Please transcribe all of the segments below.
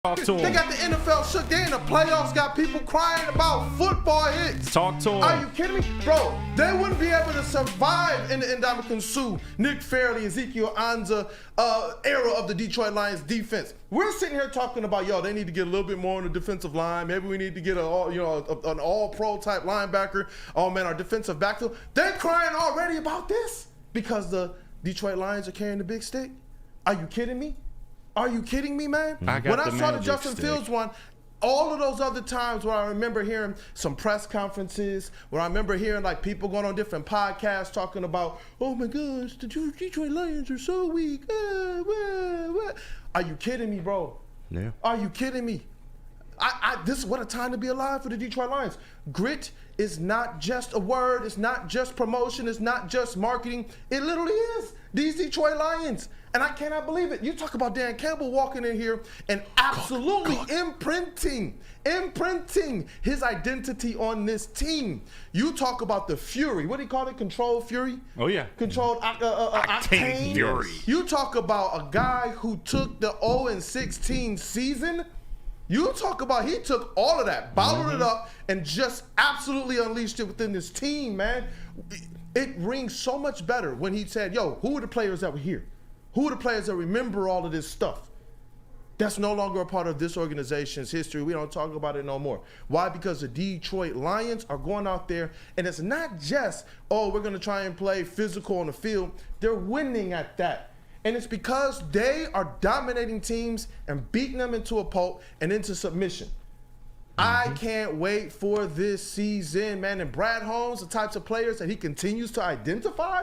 Talk to They him. got the NFL shook. They in the playoffs got people crying about football hits. Talk to him. Are you kidding me? Bro, they wouldn't be able to survive in the Ndamukong Suh, Nick Fairley, Ezekiel Anza era of the Detroit Lions defense. We're sitting here talking about, yo, they need to get a little bit more on the defensive line. Maybe we need to get an all-pro type linebacker. Oh, man, our defensive backfield. They're crying already about this because the Detroit Lions are carrying the big stick. Are you kidding me? Are you kidding me, man? When I saw the Justin Fields one, all of those other times where I remember hearing some press conferences, where I remember hearing like people going on different podcasts talking about, oh my gosh, the Detroit Lions are so weak. Are you kidding me, bro? Yeah. Are you kidding me? This is what a time to be alive for the Detroit Lions. Grit is not just a word. It's not just promotion. It's not just marketing. It literally is. These Detroit Lions. And I cannot believe it. You talk about Dan Campbell walking in here and absolutely imprinting his identity on this team. You talk about the fury. What do you call it? Controlled fury? Oh, yeah. Controlled octane fury. You talk about a guy who took the 0-16 season. You talk about he took all of that, bottled it up, and just absolutely unleashed it within this team, man. It rings so much better when he said, yo, who are the players that were here? Who are the players that remember all of this stuff? That's no longer a part of this organization's history. We don't talk about it no more. Why? Because the Detroit Lions are going out there, and it's not just, oh, we're going to try and play physical on the field. They're winning at that. And it's because they are dominating teams and beating them into a pulp and into submission. I can't wait for this season, man. And Brad Holmes, the types of players that he continues to identify,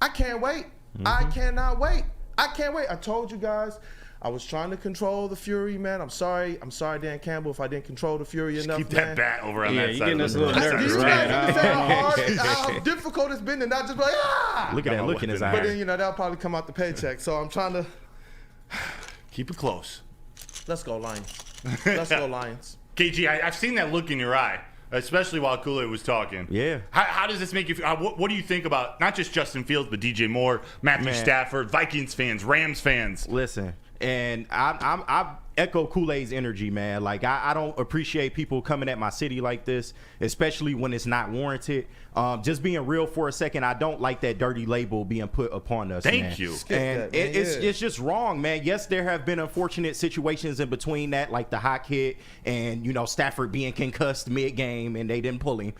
I can't wait. I cannot wait. I can't wait. I told you guys, I was trying to control the fury, man. I'm sorry, Dan Campbell, if I didn't control the fury enough, keep that bat over on that you're side. getting us a little nervous, You right? guys understand how difficult it's been to not just be like, ah! Look at that look in his But eyes. then, that'll probably come out the paycheck. So I'm trying to, Keep it close. let's go Lions. Let's go Lions. KG, I've seen that look in your eye, especially while Kool-Aid was talking. Yeah. How does this make you feel? What do you think about not just Justin Fields, but DJ Moore, Matthew Stafford, Vikings fans, Rams fans? Listen, and I echo Kool-Aid's energy, man. Like, I don't appreciate people coming at my city like this, especially when it's not warranted. Just being real for a second, I don't like that dirty label being put upon us, man. Thank you. And it's just wrong, man. Yes, there have been unfortunate situations in between that, like the Hawk hit and, Stafford being concussed mid-game and they didn't pull him.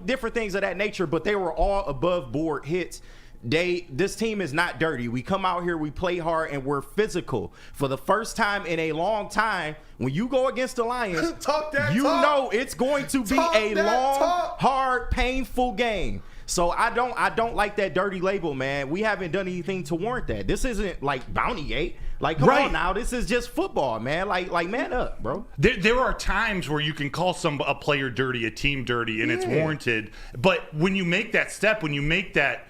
Different things of that nature, but they were all above board hits. This team is not dirty. We come out here, we play hard, and we're physical. For the first time in a long time, when you go against the Lions, know it's going to be a long, hard, painful game. So I don't like that dirty label, man. We haven't done anything to warrant that. This isn't like Bounty Gate. Like, come on now, this is just football, man. Like man up, bro. There are times where you can call a player dirty, a team dirty, and it's warranted. But when you make that step, when you make that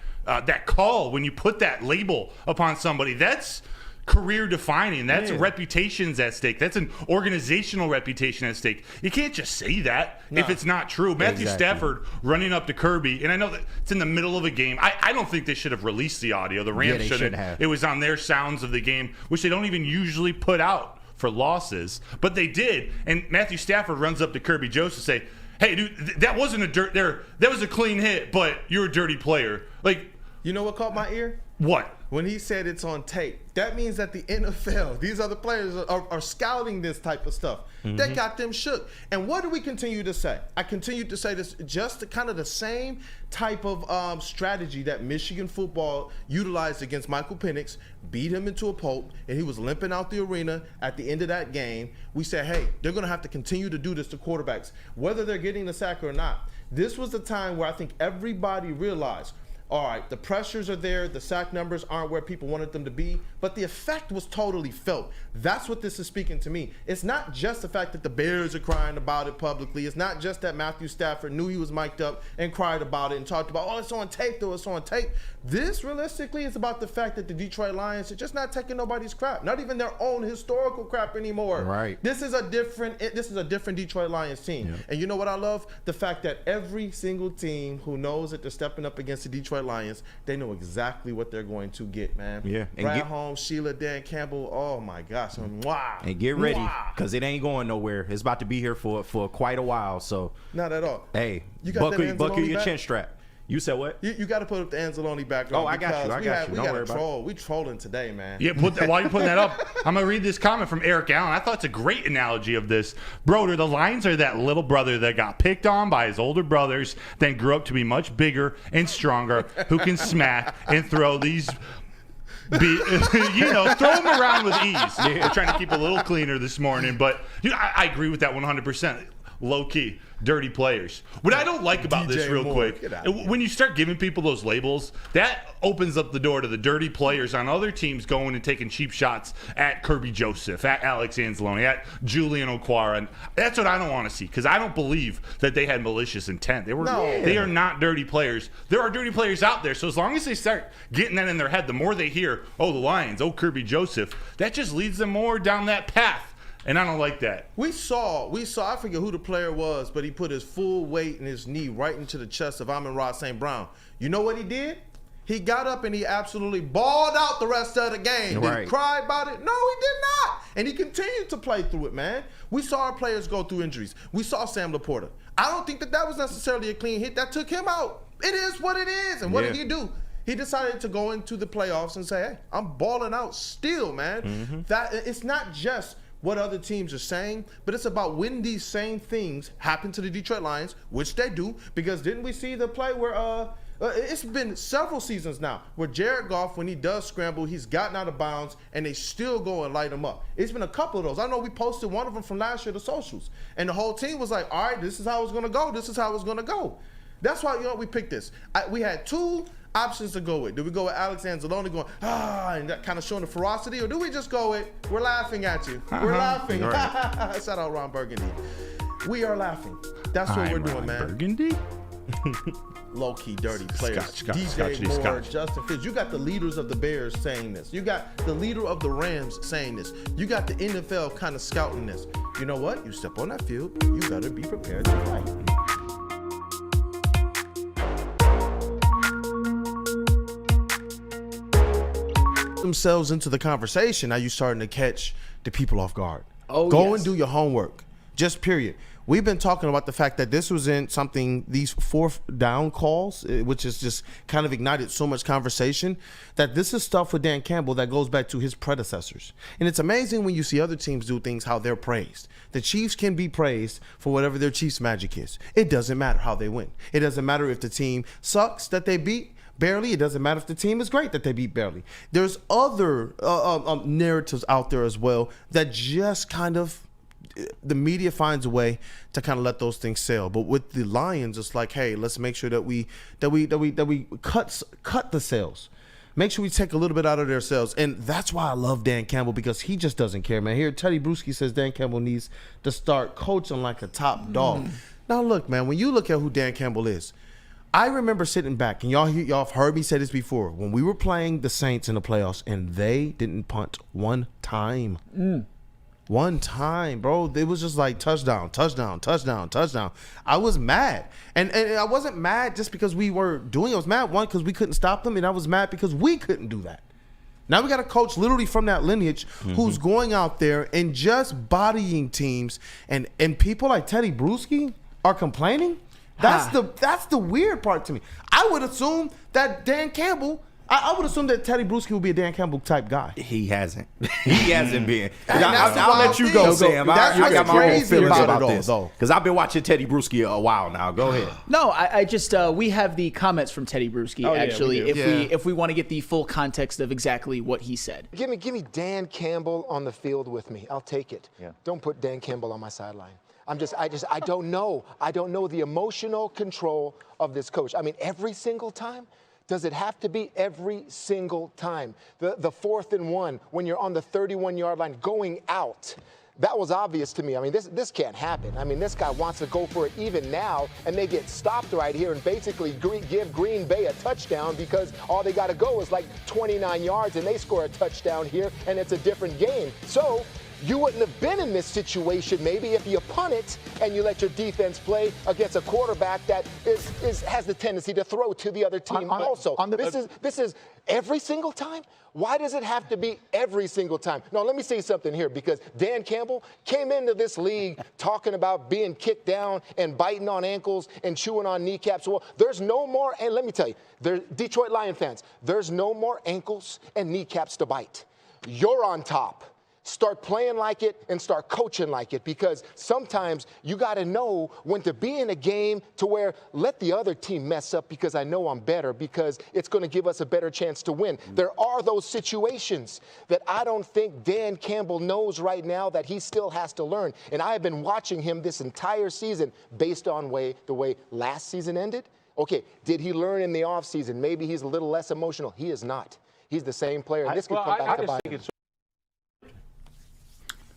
call, when you put that label upon somebody, that's career defining. That's reputation's at stake. That's an organizational reputation at stake. You can't just say that if it's not true. Matthew Stafford running up to Kirby, and I know that it's in the middle of a game. I don't think they should have released the audio. The Rams shouldn't have. It was on their sounds of the game, which they don't even usually put out for losses, but they did. And Matthew Stafford runs up to Kirby Jones to say, hey, dude, that wasn't that was a clean hit, but you're a dirty player. Like, You know what caught my ear? what? When he said it's on tape. That means that the NFL, these other players are scouting this type of stuff. That got them shook. And what do we continue to say? I continue to say this, just kind of the same type of strategy that Michigan football utilized against Michael Penix, beat him into a pulp, and he was limping out the arena at the end of that game. We said, hey, they're going to have to continue to do this to quarterbacks, whether they're getting the sack or not. This was the time where I think everybody realized, all right, the pressures are there, the sack numbers aren't where people wanted them to be, but the effect was totally felt. That's what this is speaking to me. It's not just the fact that the Bears are crying about it publicly. It's not just that Matthew Stafford knew he was mic'd up and cried about it and talked about, oh, it's on tape, though, it's on tape. This, realistically, is about the fact that the Detroit Lions are just not taking nobody's crap, not even their own historical crap anymore. Right. This is a different Detroit Lions team. And you know what I love? The fact that every single team who knows that they're stepping up against the Detroit Detroit Lions, they know exactly what they're going to get, man. Yeah. Brad Holmes, Sheila, Dan Campbell. Oh my gosh. Wow. And get ready, because it ain't going nowhere. It's about to be here for quite a while. So not at all. Hey, You got buckle your back? chin strap. You said what? You got to put up the Anzalone background. Oh, I got you. I got you. Don't worry about it. We trolling today, man. Yeah, while you're putting that up, I'm going to read this comment from Eric Allen. I thought it's a great analogy of this. Broder, the Lions are that little brother that got picked on by his older brothers, then grew up to be much bigger and stronger, who can smack and throw these throw them around with ease. Yeah. We're trying to keep a little cleaner this morning, but I agree with that 100%. Low key, dirty players. What I don't like about this real quick, when you start giving people those labels, that opens up the door to the dirty players on other teams going and taking cheap shots at Kirby Joseph, at Alex Anzalone, at Julian Okwara. And that's what I don't want to see, because I don't believe that they had malicious intent. They are not dirty players. There are dirty players out there. So as long as they start getting that in their head, the more they hear, oh, the Lions, oh, Kirby Joseph, that just leads them more down that path. And I don't like that. We saw, I forget who the player was, but he put his full weight in his knee right into the chest of Amon-Ra St. Brown. You know what he did? He got up and he absolutely balled out the rest of the game. Did he cry about it? No, he did not. And he continued to play through it, man. We saw our players go through injuries. We saw Sam Laporta. I don't think that was necessarily a clean hit. That took him out. It is what it is. And what did he do? He decided to go into the playoffs and say, hey, I'm balling out still, man. Mm-hmm. That it's not just what other teams are saying, but it's about when these same things happen to the Detroit Lions, which they do, because didn't we see the play where it's been several seasons now where Jared Goff, when he does scramble, he's gotten out of bounds and they still go and light him up. It's been a couple of those. I know we posted one of them from last year to socials, and the whole team was like, all right, this is how it's going to go. This is how it's going to go. That's why, we picked this. We had two options to go with. Do we go with Alex Anzalone going, and that kind of showing the ferocity, or do we just go with, we're laughing at you. We're laughing. Right. Shout out Ron Burgundy. We are laughing. That's what we're doing, man. Burgundy? Low-key dirty players. Scotch, Moore, Justin Fields. You got the leaders of the Bears saying this. You got the leader of the Rams saying this. You got the NFL kind of scouting this. You know what? You step on that field, you better be prepared to fight. Themselves into the conversation, now you starting to catch the people off guard. Go and do your homework. Just period. We've been talking about the fact that this was in something, these fourth down calls, which has just kind of ignited so much conversation, that this is stuff with Dan Campbell that goes back to his predecessors. And it's amazing when you see other teams do things, how they're praised. The Chiefs can be praised for whatever their Chiefs magic is. It doesn't matter how they win. It doesn't matter if the team sucks that they beat barely. It doesn't matter if the team is great that they beat barely. There's other narratives out there as well that just kind of, the media finds a way to kind of let those things sail. But with the Lions, it's like, hey, let's make sure that we cut the sails. Make sure we take a little bit out of their sails. And that's why I love Dan Campbell, because he just doesn't care, man. Here, Teddy Bruschi says Dan Campbell needs to start coaching like a top dog. Now, look, man, when you look at who Dan Campbell is, I remember sitting back, and y'all have heard me say this before, when we were playing the Saints in the playoffs, and they didn't punt one time. One time, bro. It was just like touchdown, touchdown, touchdown, touchdown. I was mad. And I wasn't mad just because we were doing it. I was mad, one, because we couldn't stop them, and I was mad because we couldn't do that. Now we got a coach literally from that lineage who's going out there and just bodying teams, and people like Teddy Bruschi are complaining. That's the weird part to me. I would assume that Dan Campbell, I would assume that Teddy Bruschi would be a Dan Campbell type guy. He hasn't. He hasn't been. I'll let you go, Sam. I got my own feelings about this, because I've been watching Teddy Bruschi a while now. Go ahead. No, I just we have the comments from Teddy Bruschi actually. If we want to get the full context of exactly what he said. Give me Dan Campbell on the field with me. I'll take it. Yeah. Don't put Dan Campbell on my sideline. I don't know. I don't know the emotional control of this coach. I mean, every single time. Does it have to be every single time? The 4th and 1, when you're on the 31-yard line going out, that was obvious to me. I mean, this can't happen. I mean, this guy wants to go for it even now, and they get stopped right here and basically give Green Bay a touchdown because all they got to go is like 29 yards, and they score a touchdown here, and it's a different game. So You wouldn't have been in this situation maybe if you punt it and you let your defense play against a quarterback that has the tendency to throw to the other team also. This is every single time? Why does it have to be every single time? No, let me say something here, because Dan Campbell came into this league talking about being kicked down and biting on ankles and chewing on kneecaps. Well, there's no more, and let me tell you, Detroit Lion fans, there's no more ankles and kneecaps to bite. You're on top. Start playing like it and start coaching like it, because sometimes you got to know when to be in a game to where let the other team mess up because I know I'm better, because it's going to give us a better chance to win. There are those situations that I don't think Dan Campbell knows right now that he still has to learn. And I have been watching him this entire season based on the way last season ended. Okay, did he learn in the offseason? Maybe he's a little less emotional. He is not. He's the same player. And this could come back to bite him.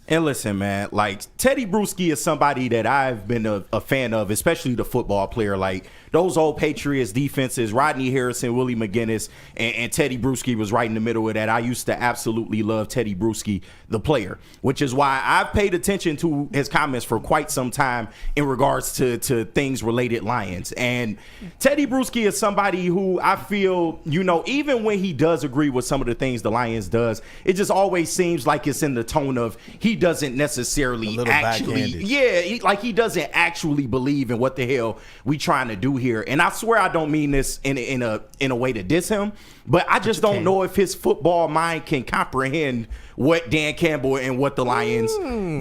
And listen, man, like Teddy Bruschi is somebody that I've been a fan of, especially the football player. Like those old Patriots defenses, Rodney Harrison, Willie McGinnis, and Teddy Bruschi was right in the middle of that. I used to absolutely love Teddy Bruschi, the player, which is why I've paid attention to his comments for quite some time in regards to things related Lions. And Teddy Bruschi is somebody who I feel, even when he does agree with some of the things the Lions does, it just always seems like it's in the tone of he doesn't necessarily actually, he doesn't actually believe in what the hell we trying to do here. And I swear I don't mean this in a way to diss him, but I just don't know if his football mind can comprehend what Dan Campbell and what the Lions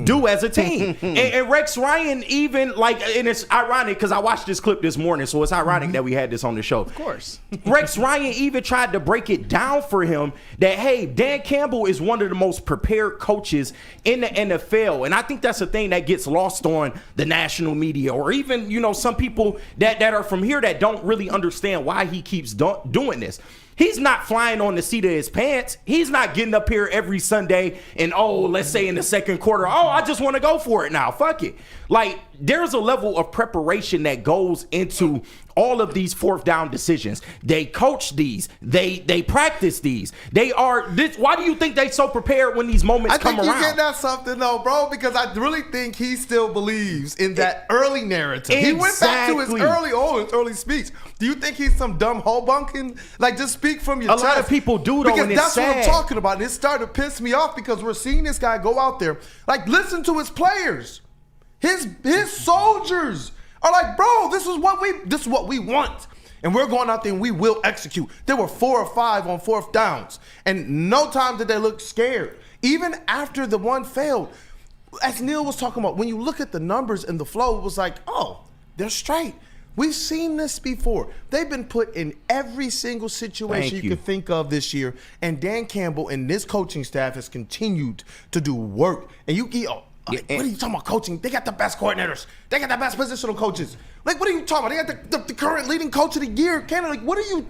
do as a team. and Rex Ryan even, and it's ironic because I watched this clip this morning, so it's ironic that we had this on the show. Of course. Rex Ryan even tried to break it down for him that, hey, Dan Campbell is one of the most prepared coaches in the NFL. And I think that's a thing that gets lost on the national media, or even, some people that are from here that don't really understand why he keeps doing this. He's not flying on the seat of his pants. He's not getting up here every Sunday and, let's say in the second quarter, I just want to go for it now. Fuck it. Like, there's a level of preparation that goes into all of these fourth down decisions. They coach these. They practice these. Why do you think they so prepared when these moments come around? I think you get that something, though, bro, because I really think he still believes in that early narrative. Exactly. He went back to his early speech. Do you think he's some dumb hobunkin? Like, just speak from your chest. A lot of people do, though, because and it's that's sad. What I'm talking about. And it started to piss me off because we're seeing this guy go out there. Like, listen to his players. His soldiers are like, bro, this is what we want. And we're going out there and we will execute. There were 4 or 5 on fourth downs. And no time did they look scared. Even after the one failed, as Neil was talking about, when you look at the numbers and the flow, it was like, they're straight. We've seen this before. They've been put in every single situation you could think of this year. And Dan Campbell and this coaching staff has continued to do work. And what are you talking about coaching? They got the best coordinators. They got the best positional coaches. Like, what are you talking about? They got the current leading coach of the year. Like, what are you?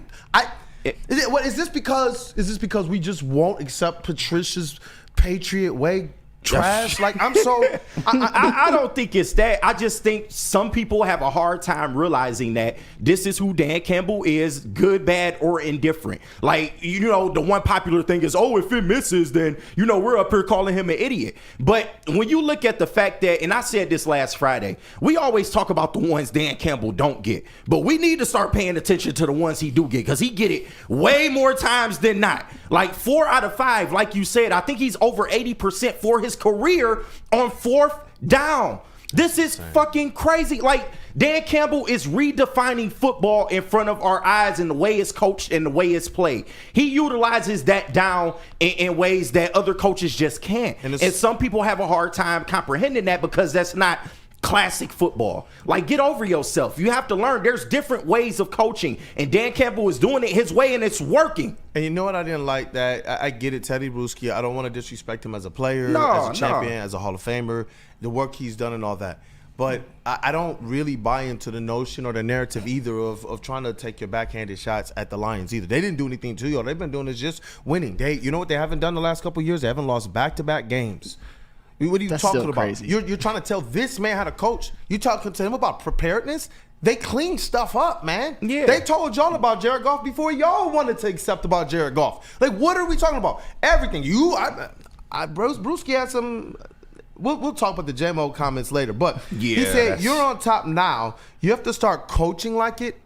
Is this because we just won't accept Patricia's Patriot way trash? Like, I'm so. I don't think it's that. I just think some people have a hard time realizing that this is who Dan Campbell is, good, bad, or indifferent. Like, the one popular thing is, if it misses, then, we're up here calling him an idiot. But when you look at the fact that, and I said this last Friday, we always talk about the ones Dan Campbell don't get. But we need to start paying attention to the ones he do get, because he get it way more times than not. Like 4 out of 5, like you said, I think he's over 80% for his career on fourth down. This is fucking crazy. Like, Dan Campbell is redefining football in front of our eyes in the way it's coached and the way it's played. He utilizes that down in ways that other coaches just can't. And some people have a hard time comprehending that because that's not classic football. Like, get over yourself. You have to learn there's different ways of coaching, and Dan Campbell is doing it his way, and it's working. And you know what I didn't like? That I get it, Teddy Bruschi. I don't want to disrespect him as a player, as a champion, as a Hall of Famer, the work he's done and all that. But I don't really buy into the notion or the narrative either of trying to take your backhanded shots at the Lions either. They didn't do anything to you. All they've been doing is just winning. You know what they haven't done the last couple of years? They haven't lost back-to-back games. What are you talking about? Crazy. You're trying to tell this man how to coach. You talking to him about preparedness? They clean stuff up, man. Yeah. They told y'all about Jared Goff before y'all wanted to accept about Jared Goff. Like, what are we talking about? Everything. Brewski had some. We'll talk about the JMO comments later, but yeah, he said you're on top now. You have to start coaching like it,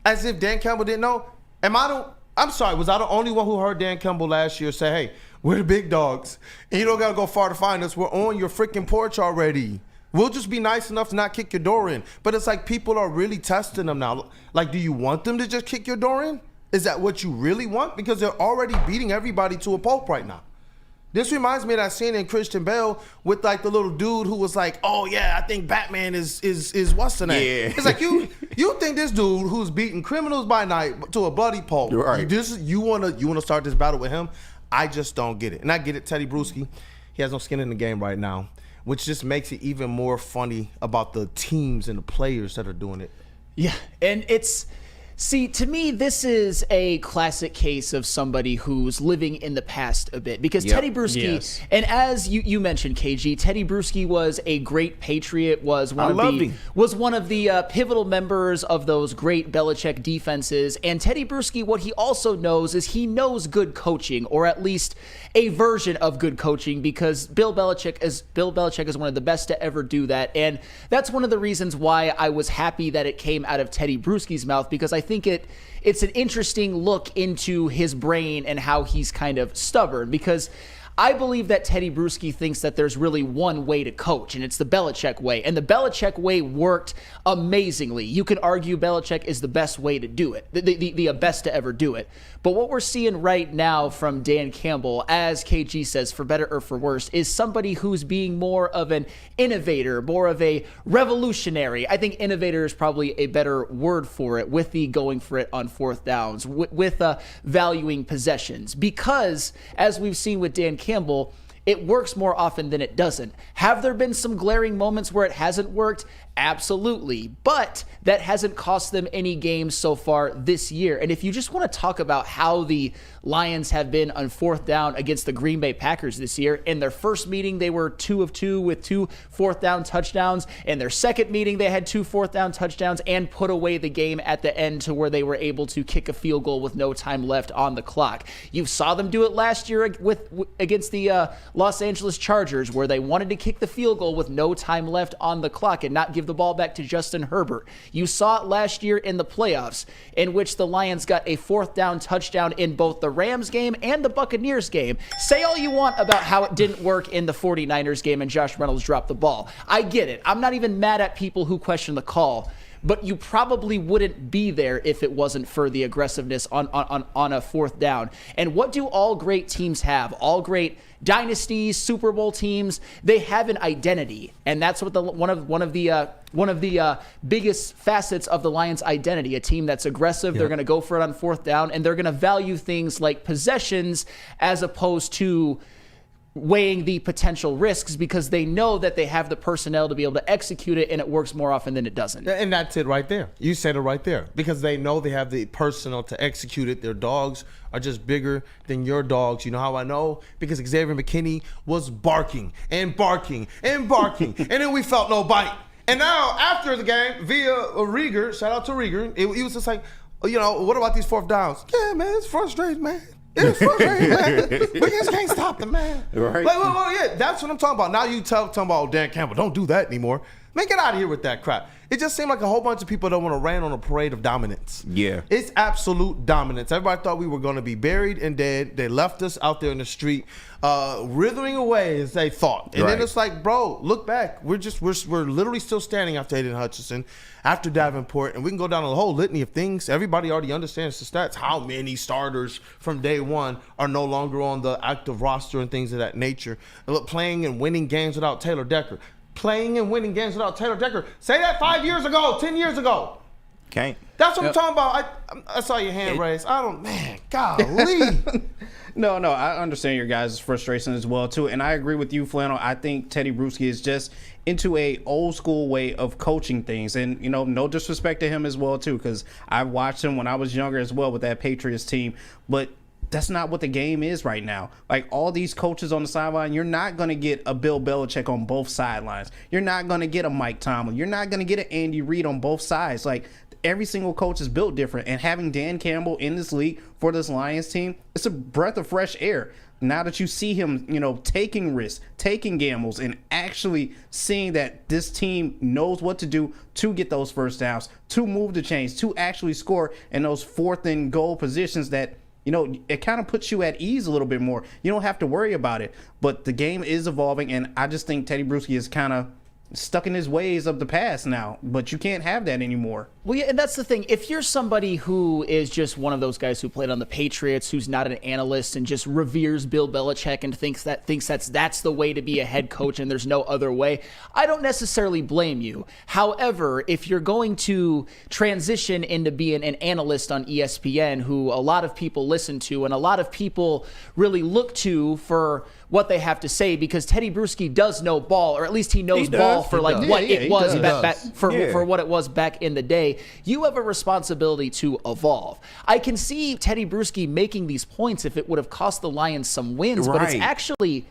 as if Dan Campbell didn't know. I'm sorry, was I the only one who heard Dan Campbell last year say, "Hey, we're the big dogs, and you don't gotta go far to find us. We're on your freaking porch already. We'll just be nice enough to not kick your door in." But it's like people are really testing them now. Like, do you want them to just kick your door in? Is that what you really want? Because they're already beating everybody to a pulp right now. This reminds me of that scene in Christian Bale with like the little dude who was like, "Oh yeah, I think Batman is what's the name?" Yeah. It's like you think this dude who's beating criminals by night to a bloody pulp. Right. You wanna start this battle with him? I just don't get it. And I get it, Teddy Bruschi, he has no skin in the game right now, which just makes it even more funny about the teams and the players that are doing it. Yeah, and to me, this is a classic case of somebody who's living in the past a bit, because Teddy Bruschi, and as you mentioned, KG, Teddy Bruschi was a great Patriot, was one of the pivotal members of those great Belichick defenses. And Teddy Bruschi, what he also knows is he knows good coaching, or at least a version of good coaching, because Bill Belichick is one of the best to ever do that. And that's one of the reasons why I was happy that it came out of Teddy Bruschi's mouth, because I think it's an interesting look into his brain and how he's kind of stubborn, because I believe that Teddy Bruschi thinks that there's really one way to coach, and it's the Belichick way. And the Belichick way worked amazingly. You could argue Belichick is the best way to do it, the best to ever do it. But what we're seeing right now from Dan Campbell, as KG says, for better or for worse, is somebody who's being more of an innovator, more of a revolutionary. I think innovator is probably a better word for it, with the going for it on fourth downs, with valuing possessions. Because, as we've seen with Dan Campbell, it works more often than it doesn't. Have there been some glaring moments where it hasn't worked? Absolutely. But that hasn't cost them any games so far this year. And if you just want to talk about how the Lions have been on fourth down against the Green Bay Packers this year, in their first meeting, they were 2 of 2 with 2 fourth down touchdowns. In their second meeting, they had 2 fourth down touchdowns and put away the game at the end to where they were able to kick a field goal with no time left on the clock. You saw them do it last year against the Los Angeles Chargers, where they wanted to kick the field goal with no time left on the clock and not give the ball back to Justin Herbert. You saw it last year in the playoffs, in which the Lions got a fourth down touchdown in both the Rams game and the Buccaneers game. Say all you want about how it didn't work in the 49ers game and Josh Reynolds dropped the ball. I get it. I'm not even mad at people who question the call, but you probably wouldn't be there if it wasn't for the aggressiveness on a fourth down. And what do all great teams have? All great dynasties, Super Bowl teams, they have an identity, and that's what one of the biggest facets of the Lions' identity. A team that's aggressive, they're going to go for it on fourth down, and they're going to value things like possessions as opposed to weighing the potential risks, because they know that they have the personnel to be able to execute it, and it works more often than it doesn't. And that's it right there. You said it right there. Because they know they have the personnel to execute it. Their dogs are just bigger than your dogs. You know how I know? Because Xavier McKinney was barking and barking and barking, and then we felt no bite. And now, after the game, via Rieger, shout out to Rieger, he was just like, what about these fourth downs? Yeah, man, it's frustrating, man. It's frustrating, man. We just can't stop them, man. Right. Yeah, that's what I'm talking about. Now you talking about Dan Campbell. Don't do that anymore. Man, get out of here with that crap. It just seemed like a whole bunch of people that want to rain on a parade of dominance. Yeah. It's absolute dominance. Everybody thought we were going to be buried and dead. They left us out there in the street, withering away as they thought. And then it's like, bro, look back. We're literally still standing after Aiden Hutchinson, after Davenport, and we can go down a whole litany of things. Everybody already understands the stats. How many starters from day one are no longer on the active roster and things of that nature. Playing and winning games without Taylor Decker. Playing and winning games without Taylor Decker. Say that 5 years ago, 10 years ago. Can't. That's what I'm talking about. I saw your hand raised. Golly. No, I understand your guys' frustration as well, too. And I agree with you, Flannel. I think Teddy Bruschi is just into a old school way of coaching things. And, no disrespect to him as well, too, because I watched him when I was younger as well with that Patriots team. But that's not what the game is right now. Like, all these coaches on the sideline, you're not going to get a Bill Belichick on both sidelines. You're not going to get a Mike Tomlin. You're not going to get an Andy Reid on both sides. Like, every single coach is built different. And having Dan Campbell in this league for this Lions team, it's a breath of fresh air. now that you see him, taking risks, taking gambles, and actually seeing that this team knows what to do to get those first downs, to move the chains, to actually score in those 4th and goal positions that, it kind of puts you at ease a little bit more. You don't have to worry about it. But the game is evolving, and I just think Teddy Bruschi is kind of stuck in his ways of the past now, but you can't have that anymore. Well, yeah, and that's the thing. If you're somebody who is just one of those guys who played on the Patriots, who's not an analyst and just reveres Bill Belichick and thinks that's the way to be a head coach and there's no other way, I don't necessarily blame you. However, if you're going to transition into being an analyst on ESPN, who a lot of people listen to and a lot of people really look to for what they have to say, because Teddy Bruschi does know ball, or at least he knows ball for like what it was for what it was back in the day. You have a responsibility to evolve. I can see Teddy Bruschi making these points if it would have cost the Lions some wins, but it's actually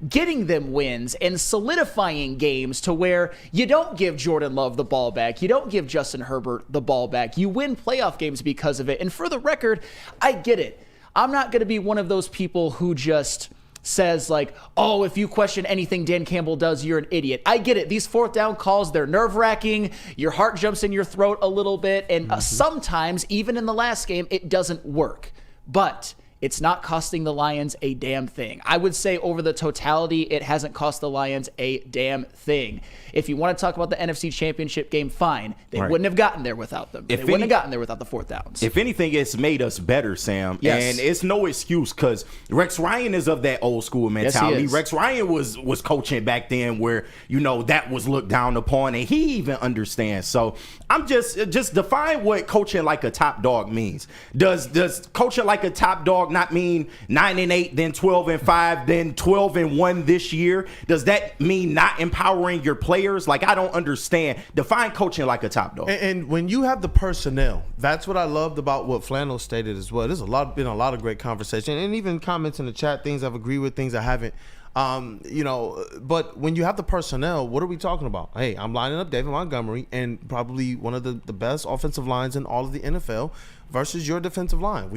getting them wins and solidifying games to where you don't give Jordan Love the ball back. You don't give Justin Herbert the ball back. You win playoff games because of it. And for the record, I get it. I'm not going to be one of those people who just says like, oh, if you question anything Dan Campbell does, you're an idiot. I get it. These 4th down calls, they're nerve-wracking. Your heart jumps in your throat a little bit. And sometimes, even in the last game, it doesn't work. But it's not costing the Lions a damn thing. I would say over the totality, it hasn't cost the Lions a damn thing. If you want to talk about the NFC Championship game, fine. They wouldn't have gotten there without them. They wouldn't have gotten there without the 4th downs. If anything, it's made us better, Sam. Yes. And it's no excuse, because Rex Ryan is of that old school mentality. Yes, Rex Ryan was coaching back then where, that was looked down upon, and he even understands. So I'm just define what coaching like a top dog means. Does coaching like a top dog not mean 9-8, then 12-5, then 12-1 this year? Does that mean not empowering your players? Like, I don't understand. Define coaching like a top dog. And when you have the personnel, that's what I loved about what Flannel stated as well. There's been a lot of great conversation and even comments in the chat, things I've agreed with, things I haven't. But when you have the personnel, what are we talking about? Hey, I'm lining up David Montgomery and probably one of the best offensive lines in all of the NFL versus your defensive line.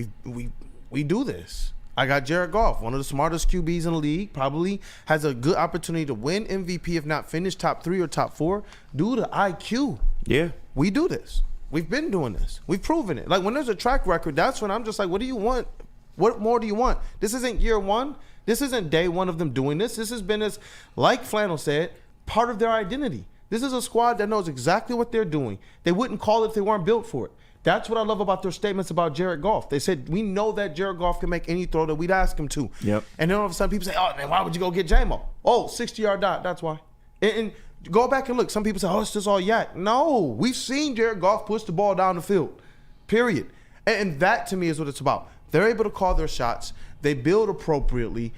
We do this. I got Jared Goff, one of the smartest QBs in the league, probably has a good opportunity to win MVP, if not finish top 3 or top 4, due to IQ. Yeah. We do this. We've been doing this. We've proven it. Like, when there's a track record, that's when I'm just like, what do you want? What more do you want? This isn't year 1. This isn't day 1 of them doing this. This has been, like Flannel said, part of their identity. This is a squad that knows exactly what they're doing. They wouldn't call it if they weren't built for it. That's what I love about their statements about Jared Goff. They said, we know that Jared Goff can make any throw that we'd ask him to. Yep. And then all of a sudden people say, oh, man, why would you go get J-Mo? Oh, 60-yard dot, that's why. And go back and look. Some people say, oh, it's just all yak. No, we've seen Jared Goff push the ball down the field, period. And that, to me, is what it's about. They're able to call their shots. They build appropriately.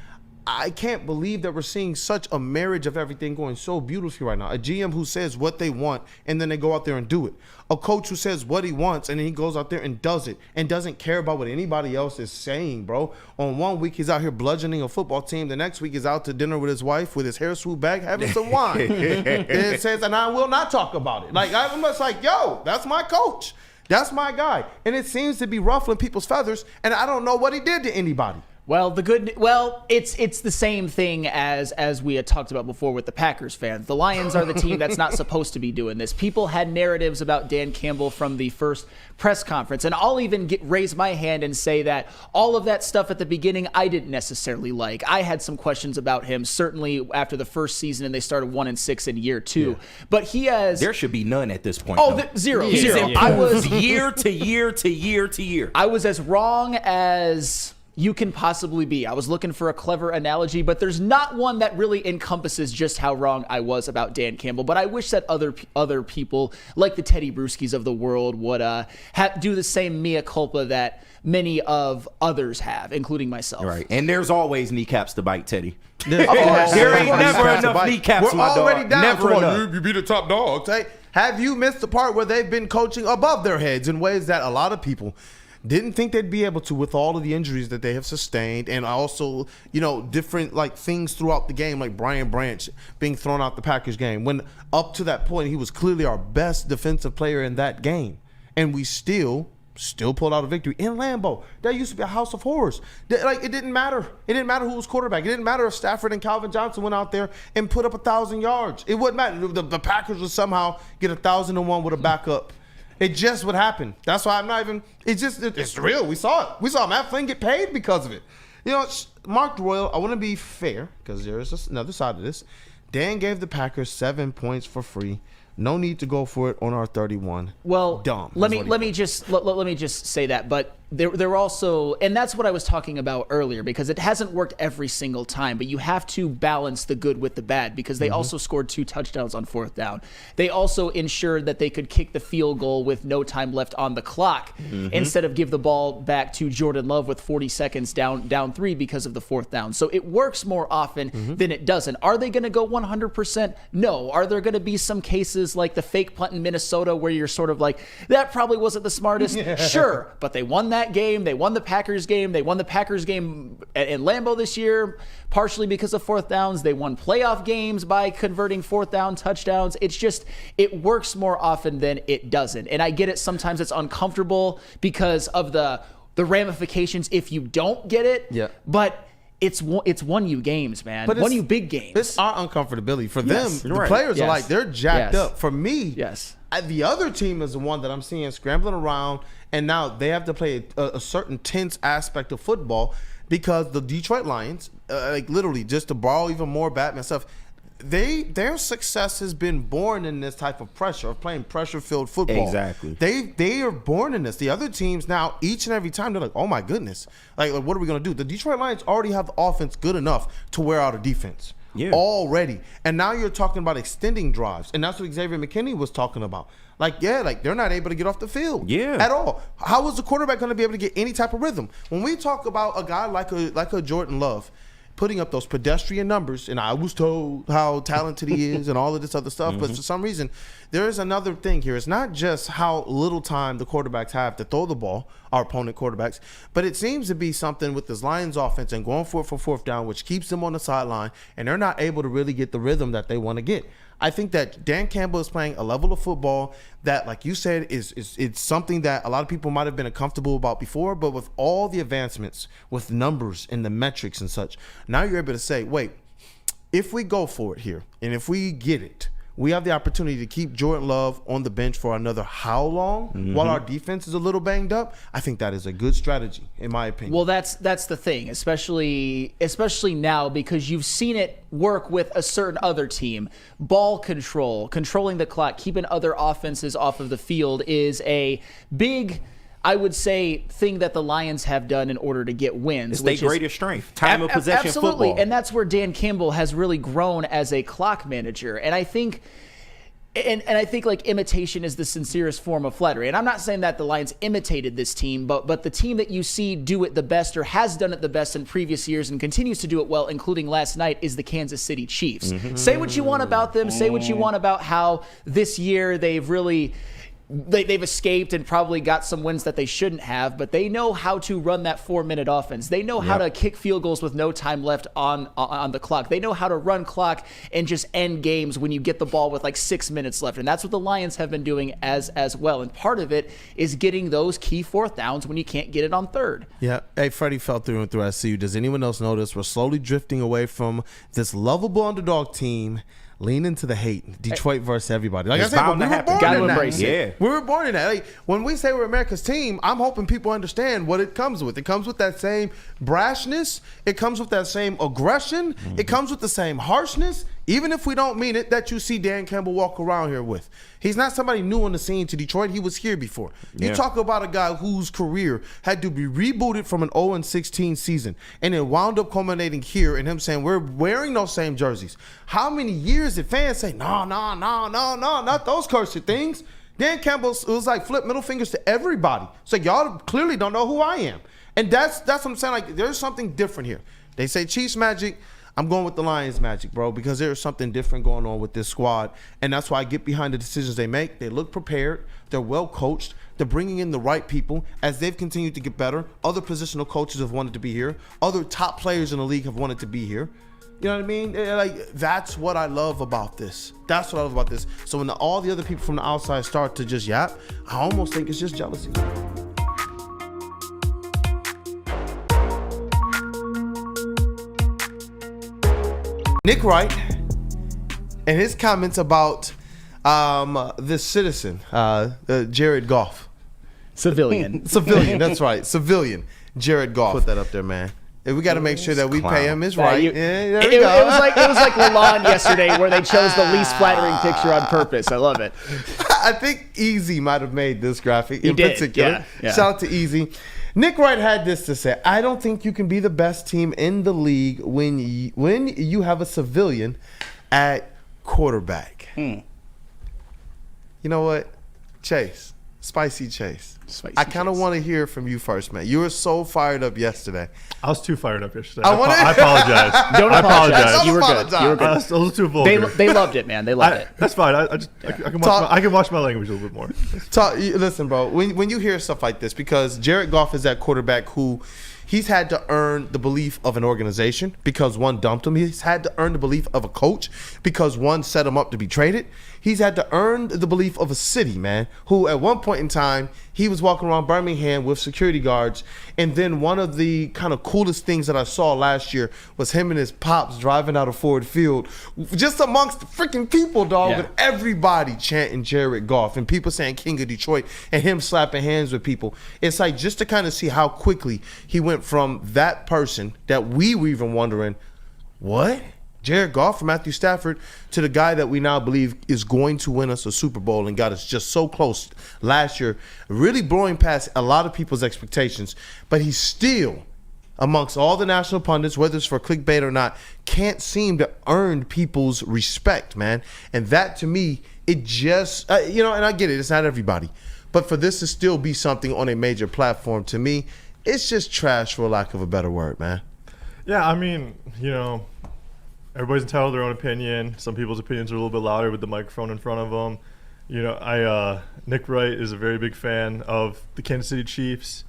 I can't believe that we're seeing such a marriage of everything going so beautifully right now. A GM who says what they want and then they go out there and do it. A coach who says what he wants and then he goes out there and does it and doesn't care about what anybody else is saying, bro. On one week, he's out here bludgeoning a football team. The next week, he's out to dinner with his wife with his hair swooped back, having some wine. And it says, and I will not talk about it. Like, I'm just like, yo, that's my coach. That's my guy. And it seems to be ruffling people's feathers, and I don't know what he did to anybody. Well, it's the same thing as we had talked about before with the Packers fans. The Lions are the team that's not supposed to be doing this. People had narratives about Dan Campbell from the first press conference, and I'll even raise my hand and say that all of that stuff at the beginning I didn't necessarily like. I had some questions about him, certainly after the first season, and they started 1-6 in year 2. Yeah. But there should be none at this point. Oh, zero. Yeah. I was year to year to year to year. I was as wrong as you can possibly be. I was looking for a clever analogy, but there's not one that really encompasses just how wrong I was about Dan Campbell. But I wish that other people, like the Teddy Bruschi's of the world, would do the same mea culpa that many of others have, including myself. Right, and there's always kneecaps to bite, Teddy. There ain't never enough kneecaps, my dog. We're already down never to enough. You be the top dog. Hey, have you missed the part where they've been coaching above their heads in ways that a lot of people didn't think they'd be able to with all of the injuries that they have sustained, and also, different things throughout the game, like Brian Branch being thrown out the Packers game, when up to that point he was clearly our best defensive player in that game, and we still Still pulled out a victory in Lambeau. That used to be a house of horrors. It didn't matter. It didn't matter who was quarterback. It didn't matter if Stafford and Calvin Johnson went out there and put up 1,000 yards. It wouldn't matter. The Packers would somehow get 1,001 with a backup. It just would happen. That's why I'm not even. It's real. We saw it. We saw Matt Flynn get paid because of it. Mark Royal. I want to be fair because there's another side of this. Dan gave the Packers 7 points for free. No need to go for it on our 31. Well, dumb. Let me just say that, but they're also, and that's what I was talking about earlier, because it hasn't worked every single time, but you have to balance the good with the bad, because they also scored 2 touchdowns on 4th down. They also ensured that they could kick the field goal with no time left on the clock instead of give the ball back to Jordan Love with 40 seconds down 3 because of the 4th down. So it works more often than it doesn't. Are they going to go 100%? No. Are there going to be some cases like the fake punt in Minnesota where you're sort of like, that probably wasn't the smartest? Sure, but they won that game. They won the Packers game. They won the Packers game in Lambeau this year, partially because of 4th downs. They won playoff games by converting 4th down touchdowns. It's just, it works more often than it doesn't. And I get it. Sometimes it's uncomfortable because of the ramifications if you don't get it. Yeah. But it's won you games, man. But won you big games. It's our uncomfortability. For them, the players are like, they're jacked up. For me, the other team is the one that I'm seeing scrambling around, and now they have to play a certain tense aspect of football because the Detroit Lions, literally, just to borrow even more Batman stuff, their success has been born in this type of pressure, of playing pressure-filled football. Exactly. They are born in this. The other teams now, each and every time, they're like, oh my goodness, like what are we gonna do? The Detroit Lions already have the offense good enough to wear out a defense. Yeah. Already. And now you're talking about extending drives, and that's what Xavier McKinney was talking about. They're not able to get off the field at all. How is the quarterback going to be able to get any type of rhythm? When we talk about a guy like a Jordan Love putting up those pedestrian numbers, and I was told how talented he is and all of this other stuff, but for some reason, there is another thing here. It's not just how little time the quarterbacks have to throw the ball, our opponent quarterbacks, but it seems to be something with this Lions offense and going for it for 4th down, which keeps them on the sideline, and they're not able to really get the rhythm that they want to get. I think that Dan Campbell is playing a level of football that, like you said, it's something that a lot of people might have been uncomfortable about before, but with all the advancements, with numbers and the metrics and such, now you're able to say, wait, if we go for it here, and if we get it, we have the opportunity to keep Jordan Love on the bench for another how long while our defense is a little banged up. I think that is a good strategy, in my opinion. Well, that's the thing, especially now, because you've seen it work with a certain other team. Ball control, controlling the clock, keeping other offenses off of the field is a big, I would say, thing that the Lions have done in order to get wins. It's their greatest strength. Time of possession absolutely. football. And that's where Dan Campbell has really grown as a clock manager. And I think like imitation is the sincerest form of flattery. And I'm not saying that the Lions imitated this team, but the team that you see do it the best or has done it the best in previous years and continues to do it well, including last night, is the Kansas City Chiefs. Say what you want about them. Say what you want about how this year they've escaped and probably got some wins that they shouldn't have, but they know how to run that 4-minute offense. They know how to kick field goals with no time left on the clock. They know how to run clock and just end games when you get the ball with like 6 minutes left. And that's what the Lions have been doing as well. And part of it is getting those key 4th downs when you can't get it on 3rd. Yeah. Hey, Freddie fell through and through. I see you. Does anyone else notice we're slowly drifting away from this lovable underdog team? Lean into the hate. Detroit versus everybody. Like I said, we were born in that. Yeah. We were born in that. Like, when we say we're America's team, I'm hoping people understand what it comes with. It comes with that same brashness. It comes with that same aggression. It comes with the same harshness, even if we don't mean it, that you see Dan Campbell walk around here with. He's not somebody new on the scene to Detroit. He was here before. You talk about a guy whose career had to be rebooted from an 0-16 season, and it wound up culminating here in him saying, we're wearing those same jerseys. How many years did fans say, no, not those cursed things? Dan Campbell, it was like flip middle fingers to everybody. It's like, y'all clearly don't know who I am. And that's what I'm saying. Like, there's something different here. They say Chiefs magic. I'm going with the Lions magic, bro, because there's something different going on with this squad. And that's why I get behind the decisions they make. They look prepared. They're well coached. They're bringing in the right people. As they've continued to get better, other positional coaches have wanted to be here. Other top players in the league have wanted to be here. You know what I mean? Like, that's what I love about this. That's what I love about this. So when all the other people from the outside start to just yap, I almost think it's just jealousy. Nick Wright and his comments about this citizen, Jared Goff. Civilian. That's right. Civilian Jared Goff. Put that up there, man. We got to make sure that we pay him his right. It was like Lalonde yesterday, where they chose the least flattering picture on purpose. I love it. I think Easy might have made this graphic in did, particular. yeah. Shout out to Easy. Nick Wright had this to say: "I don't think you can be the best team in the league when you have a civilian at quarterback." You know what, Chase? Spicy Chase. I kind of want to hear from you first, man. You were so fired up yesterday. I was too fired up yesterday. I apologize. Don't apologize. You were good. I was a little too vulgar. They loved it, man. They loved it. That's fine. I can watch my language a little bit more. Listen, bro. When you hear stuff like this, because Jared Goff is that quarterback who he's had to earn the belief of an organization because one dumped him. He's had to earn the belief of a coach because one set him up to be traded. He's had to earn the belief of a city, man, who at one point in time, he was walking around Birmingham with security guards. And then one of the kind of coolest things that I saw last year was him and his pops driving out of Ford Field, just amongst the freaking people, dog, with everybody chanting Jared Goff and people saying King of Detroit and him slapping hands with people. It's like just to kind of see how quickly he went from that person that we were even wondering, what? Jared Goff from Matthew Stafford to the guy that we now believe is going to win us a Super Bowl and got us just so close last year, really blowing past a lot of people's expectations. But he's still, amongst all the national pundits, whether it's for clickbait or not, can't seem to earn people's respect, man. And that, to me, it just, and I get it, it's not everybody. But for this to still be something on a major platform, to me, it's just trash, for lack of a better word, man. Yeah, I mean, everybody's entitled to their own opinion. Some people's opinions are a little bit louder with the microphone in front of them. Nick Wright is a very big fan of the Kansas City Chiefs,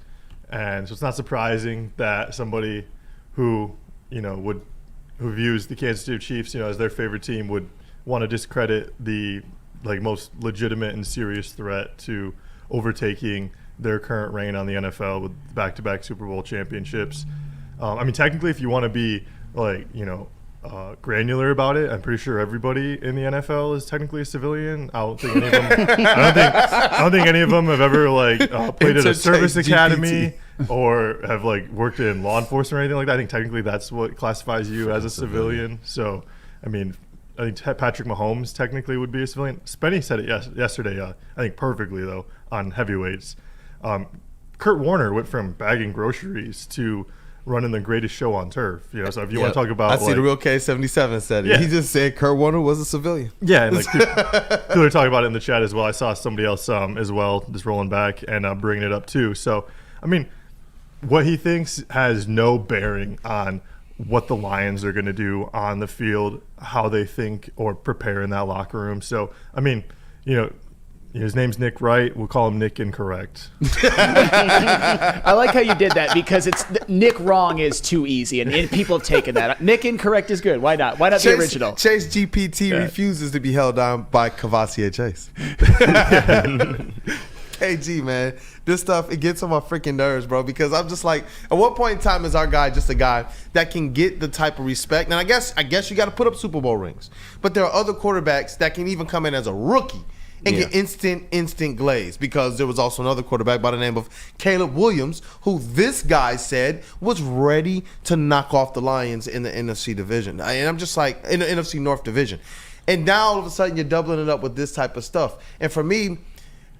and so it's not surprising that somebody who views the Kansas City Chiefs, as their favorite team would want to discredit the most legitimate and serious threat to overtaking their current reign on the NFL with back-to-back Super Bowl championships. Technically, if you want to be granular about it, I'm pretty sure everybody in the NFL is technically a civilian. I don't think any of them. I don't think any of them have ever played at a service academy or have worked in law enforcement or anything like that. I think technically that's what classifies you as a civilian. So, I think Patrick Mahomes technically would be a civilian. Spenny said it yesterday. I think perfectly though on heavyweights. Kurt Warner went from bagging groceries to running the greatest show on turf. So if you want to talk about, I see the real K77 said it. Yeah. He just said Kurt Warner was a civilian. Yeah, and people are talking about it in the chat as well. I saw somebody else as well just rolling back and bringing it up too. So what he thinks has no bearing on what the Lions are going to do on the field, how they think or prepare in that locker room. So his name's Nick Wright. We'll call him Nick Incorrect. I like how you did that because it's Nick Wrong is too easy, and people have taken that. Nick Incorrect is good. Why not? Why not the original? Chase GPT refuses to be held down by Cavassier Chase. KG, man, this stuff, it gets on my freaking nerves, bro, because I'm just like, at what point in time is our guy just a guy that can get the type of respect? And I guess you got to put up Super Bowl rings, but there are other quarterbacks that can even come in as a rookie and get instant glaze, because there was also another quarterback by the name of Caleb Williams, who this guy said was ready to knock off the Lions in the NFC division. And I'm just like, in the NFC North division. And now all of a sudden you're doubling it up with this type of stuff. And for me,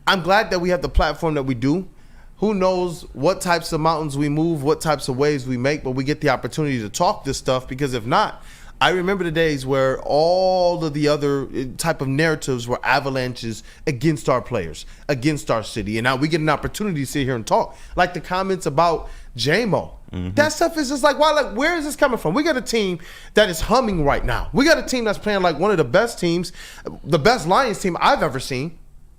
I'm glad that we have the platform that we do. Who knows what types of mountains we move, what types of waves we make, but we get the opportunity to talk this stuff, because if not, I remember the days where all of the other type of narratives were avalanches against our players, against our city. And now we get an opportunity to sit here and talk. Like the comments about J-Mo. Mm-hmm. That stuff is just like, wow, where is this coming from? We got a team that is humming right now. We got a team that's playing like one of the best teams, the best Lions team I've ever seen,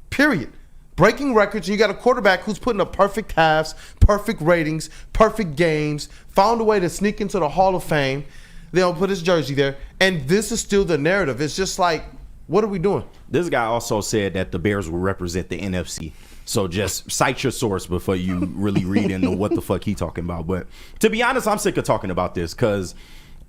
period. Breaking records. You got a quarterback who's putting up perfect halves, perfect ratings, perfect games, found a way to sneak into the Hall of Fame. They'll put his jersey there. And this is still the narrative. It's just like, what are we doing? This guy also said that the Bears will represent the NFC. So just cite your source before you really read into what the fuck he talking about. But to be honest, I'm sick of talking about this, because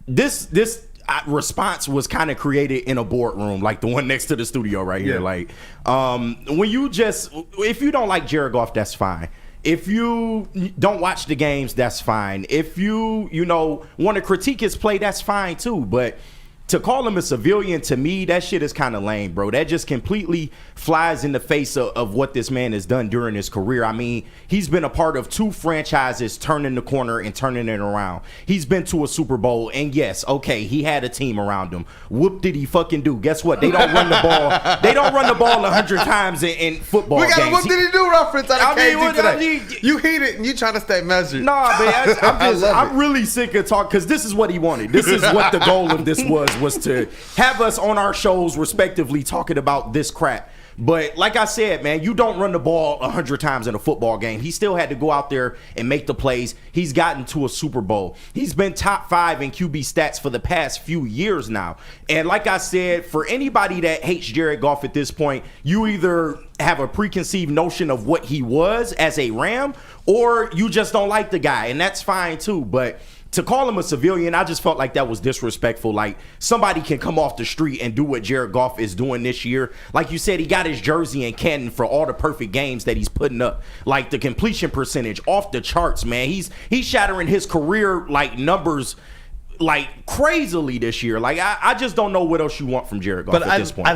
this response was kind of created in a boardroom, like the one next to the studio right here. Yeah. Like, if you don't like Jared Goff, that's fine. If you don't watch the games, that's fine. If you want to critique his play, that's fine too. But to call him a civilian, to me, that shit is kind of lame, bro. That just completely flies in the face of what this man has done during his career. I mean, he's been a part of 2 franchises turning the corner and turning it around. He's been to a Super Bowl, and yes, okay, he had a team around him. Whoop did he fucking do? Guess what? They don't run the ball. They don't run the ball 100 times in football games. We got a what did he do reference out of KG today. I mean, you heat it and you trying to stay measured. Nah, man, I'm really sick of talk because this is what he wanted. This is what the goal of this was to have us on our shows respectively talking about this crap. But like I said, man, you don't run the ball 100 times in a football game. He still had to go out there and make the plays. He's gotten to a Super Bowl. He's been top 5 in QB stats for the past few years now. And like I said, for anybody that hates Jared Goff at this point, you either have a preconceived notion of what he was as a Ram, or you just don't like the guy, and that's fine too. But to call him a civilian, I just felt like that was disrespectful. Like, somebody can come off the street and do what Jared Goff is doing this year. Like you said, he got his jersey in Canton for all the perfect games that he's putting up. Like, the completion percentage off the charts, man. He's shattering his career, like, numbers, like, crazily this year. Like, I just don't know what else you want from Jared Goff at this point.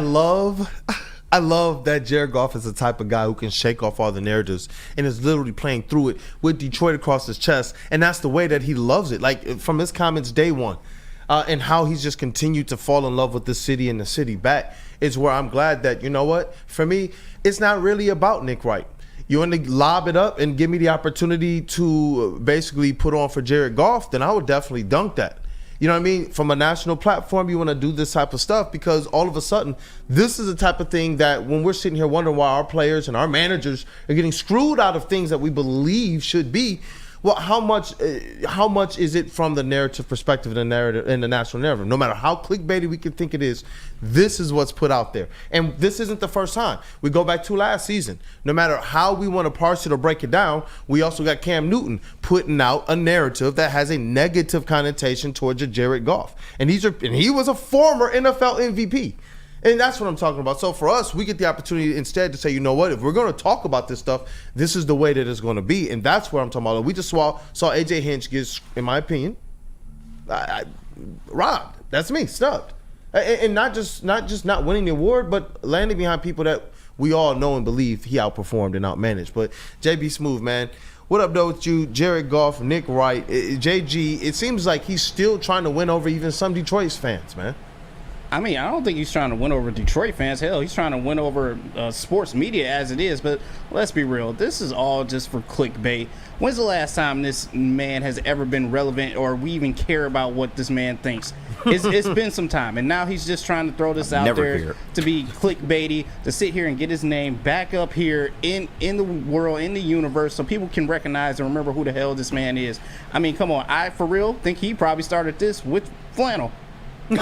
I love that Jared Goff is the type of guy who can shake off all the narratives and is literally playing through it with Detroit across his chest. And that's the way that he loves it. Like, from his comments day one, and how he's just continued to fall in love with the city and the city back is where I'm glad that, you know what, for me, it's not really about Nick Wright. You want to lob it up and give me the opportunity to basically put on for Jared Goff, then I would definitely dunk that. You know what I mean? From a national platform, you want to do this type of stuff because all of a sudden, this is the type of thing that when we're sitting here wondering why our players and our managers are getting screwed out of things that we believe should be, well, how much is it from the narrative perspective, the narrative, and the national narrative? No matter how clickbaity we can think it is, this is what's put out there. And this isn't the first time. We go back to last season. No matter how we want to parse it or break it down, we also got Cam Newton putting out a narrative that has a negative connotation towards a Jared Goff. And he was a former NFL MVP. And that's what I'm talking about. So for us, we get the opportunity instead to say, you know what, if we're going to talk about this stuff, this is the way that it's going to be. And that's what I'm talking about. We just saw AJ Hinch get, in my opinion, robbed. That's me, snubbed. And not just not winning the award, but landing behind people that we all know and believe he outperformed and outmanaged. But JB Smooth, man, what up, though, with you? Jared Goff, Nick Wright, JG, it seems like he's still trying to win over even some Detroit fans, man. I mean, I don't think he's trying to win over Detroit fans. Hell, he's trying to win over sports media as it is. But let's be real. This is all just for clickbait. When's the last time this man has ever been relevant or we even care about what this man thinks? It's been some time. And now he's just trying to throw this out there to be clickbaity, to sit here and get his name back up here in the world, in the universe, so people can recognize and remember who the hell this man is. I mean, come on. I, for real, think he probably started this with flannel. Okay.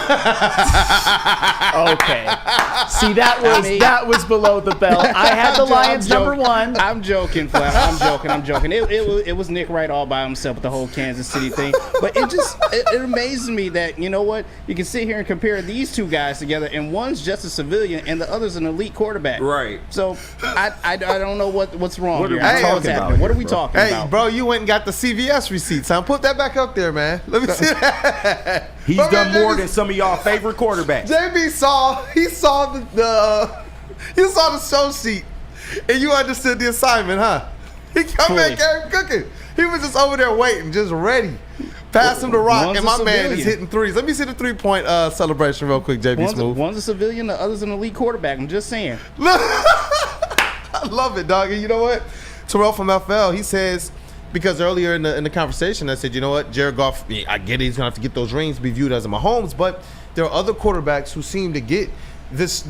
See, that was below the belt. I had the Lions number 1. I'm joking, Flash. I'm joking. It was Nick Wright all by himself with the whole Kansas City thing. But it amazes me that, you know what, you can sit here and compare these two guys together, and one's just a civilian and the other's an elite quarterback. Right. So I don't know what's wrong what here. What are we talking about? Hey, bro, you went and got the CVS receipt, son. Put that back up there, man. Let me see that. He's done more than some of y'all favorite quarterbacks. JB saw the show sheet, and you understood the assignment, huh? He come back there cooking. He was just over there waiting, just ready. Pass him the rock, and my man is hitting threes. Let me see the 3-point celebration real quick, JB Smooth. One's a civilian, the other's an elite quarterback. I'm just saying. I love it, dog. And you know what? Terrell from FL, he says, because earlier in the conversation, I said, you know what, Jared Goff, I get it, he's going to have to get those rings, be viewed as a Mahomes, but there are other quarterbacks who seem to get this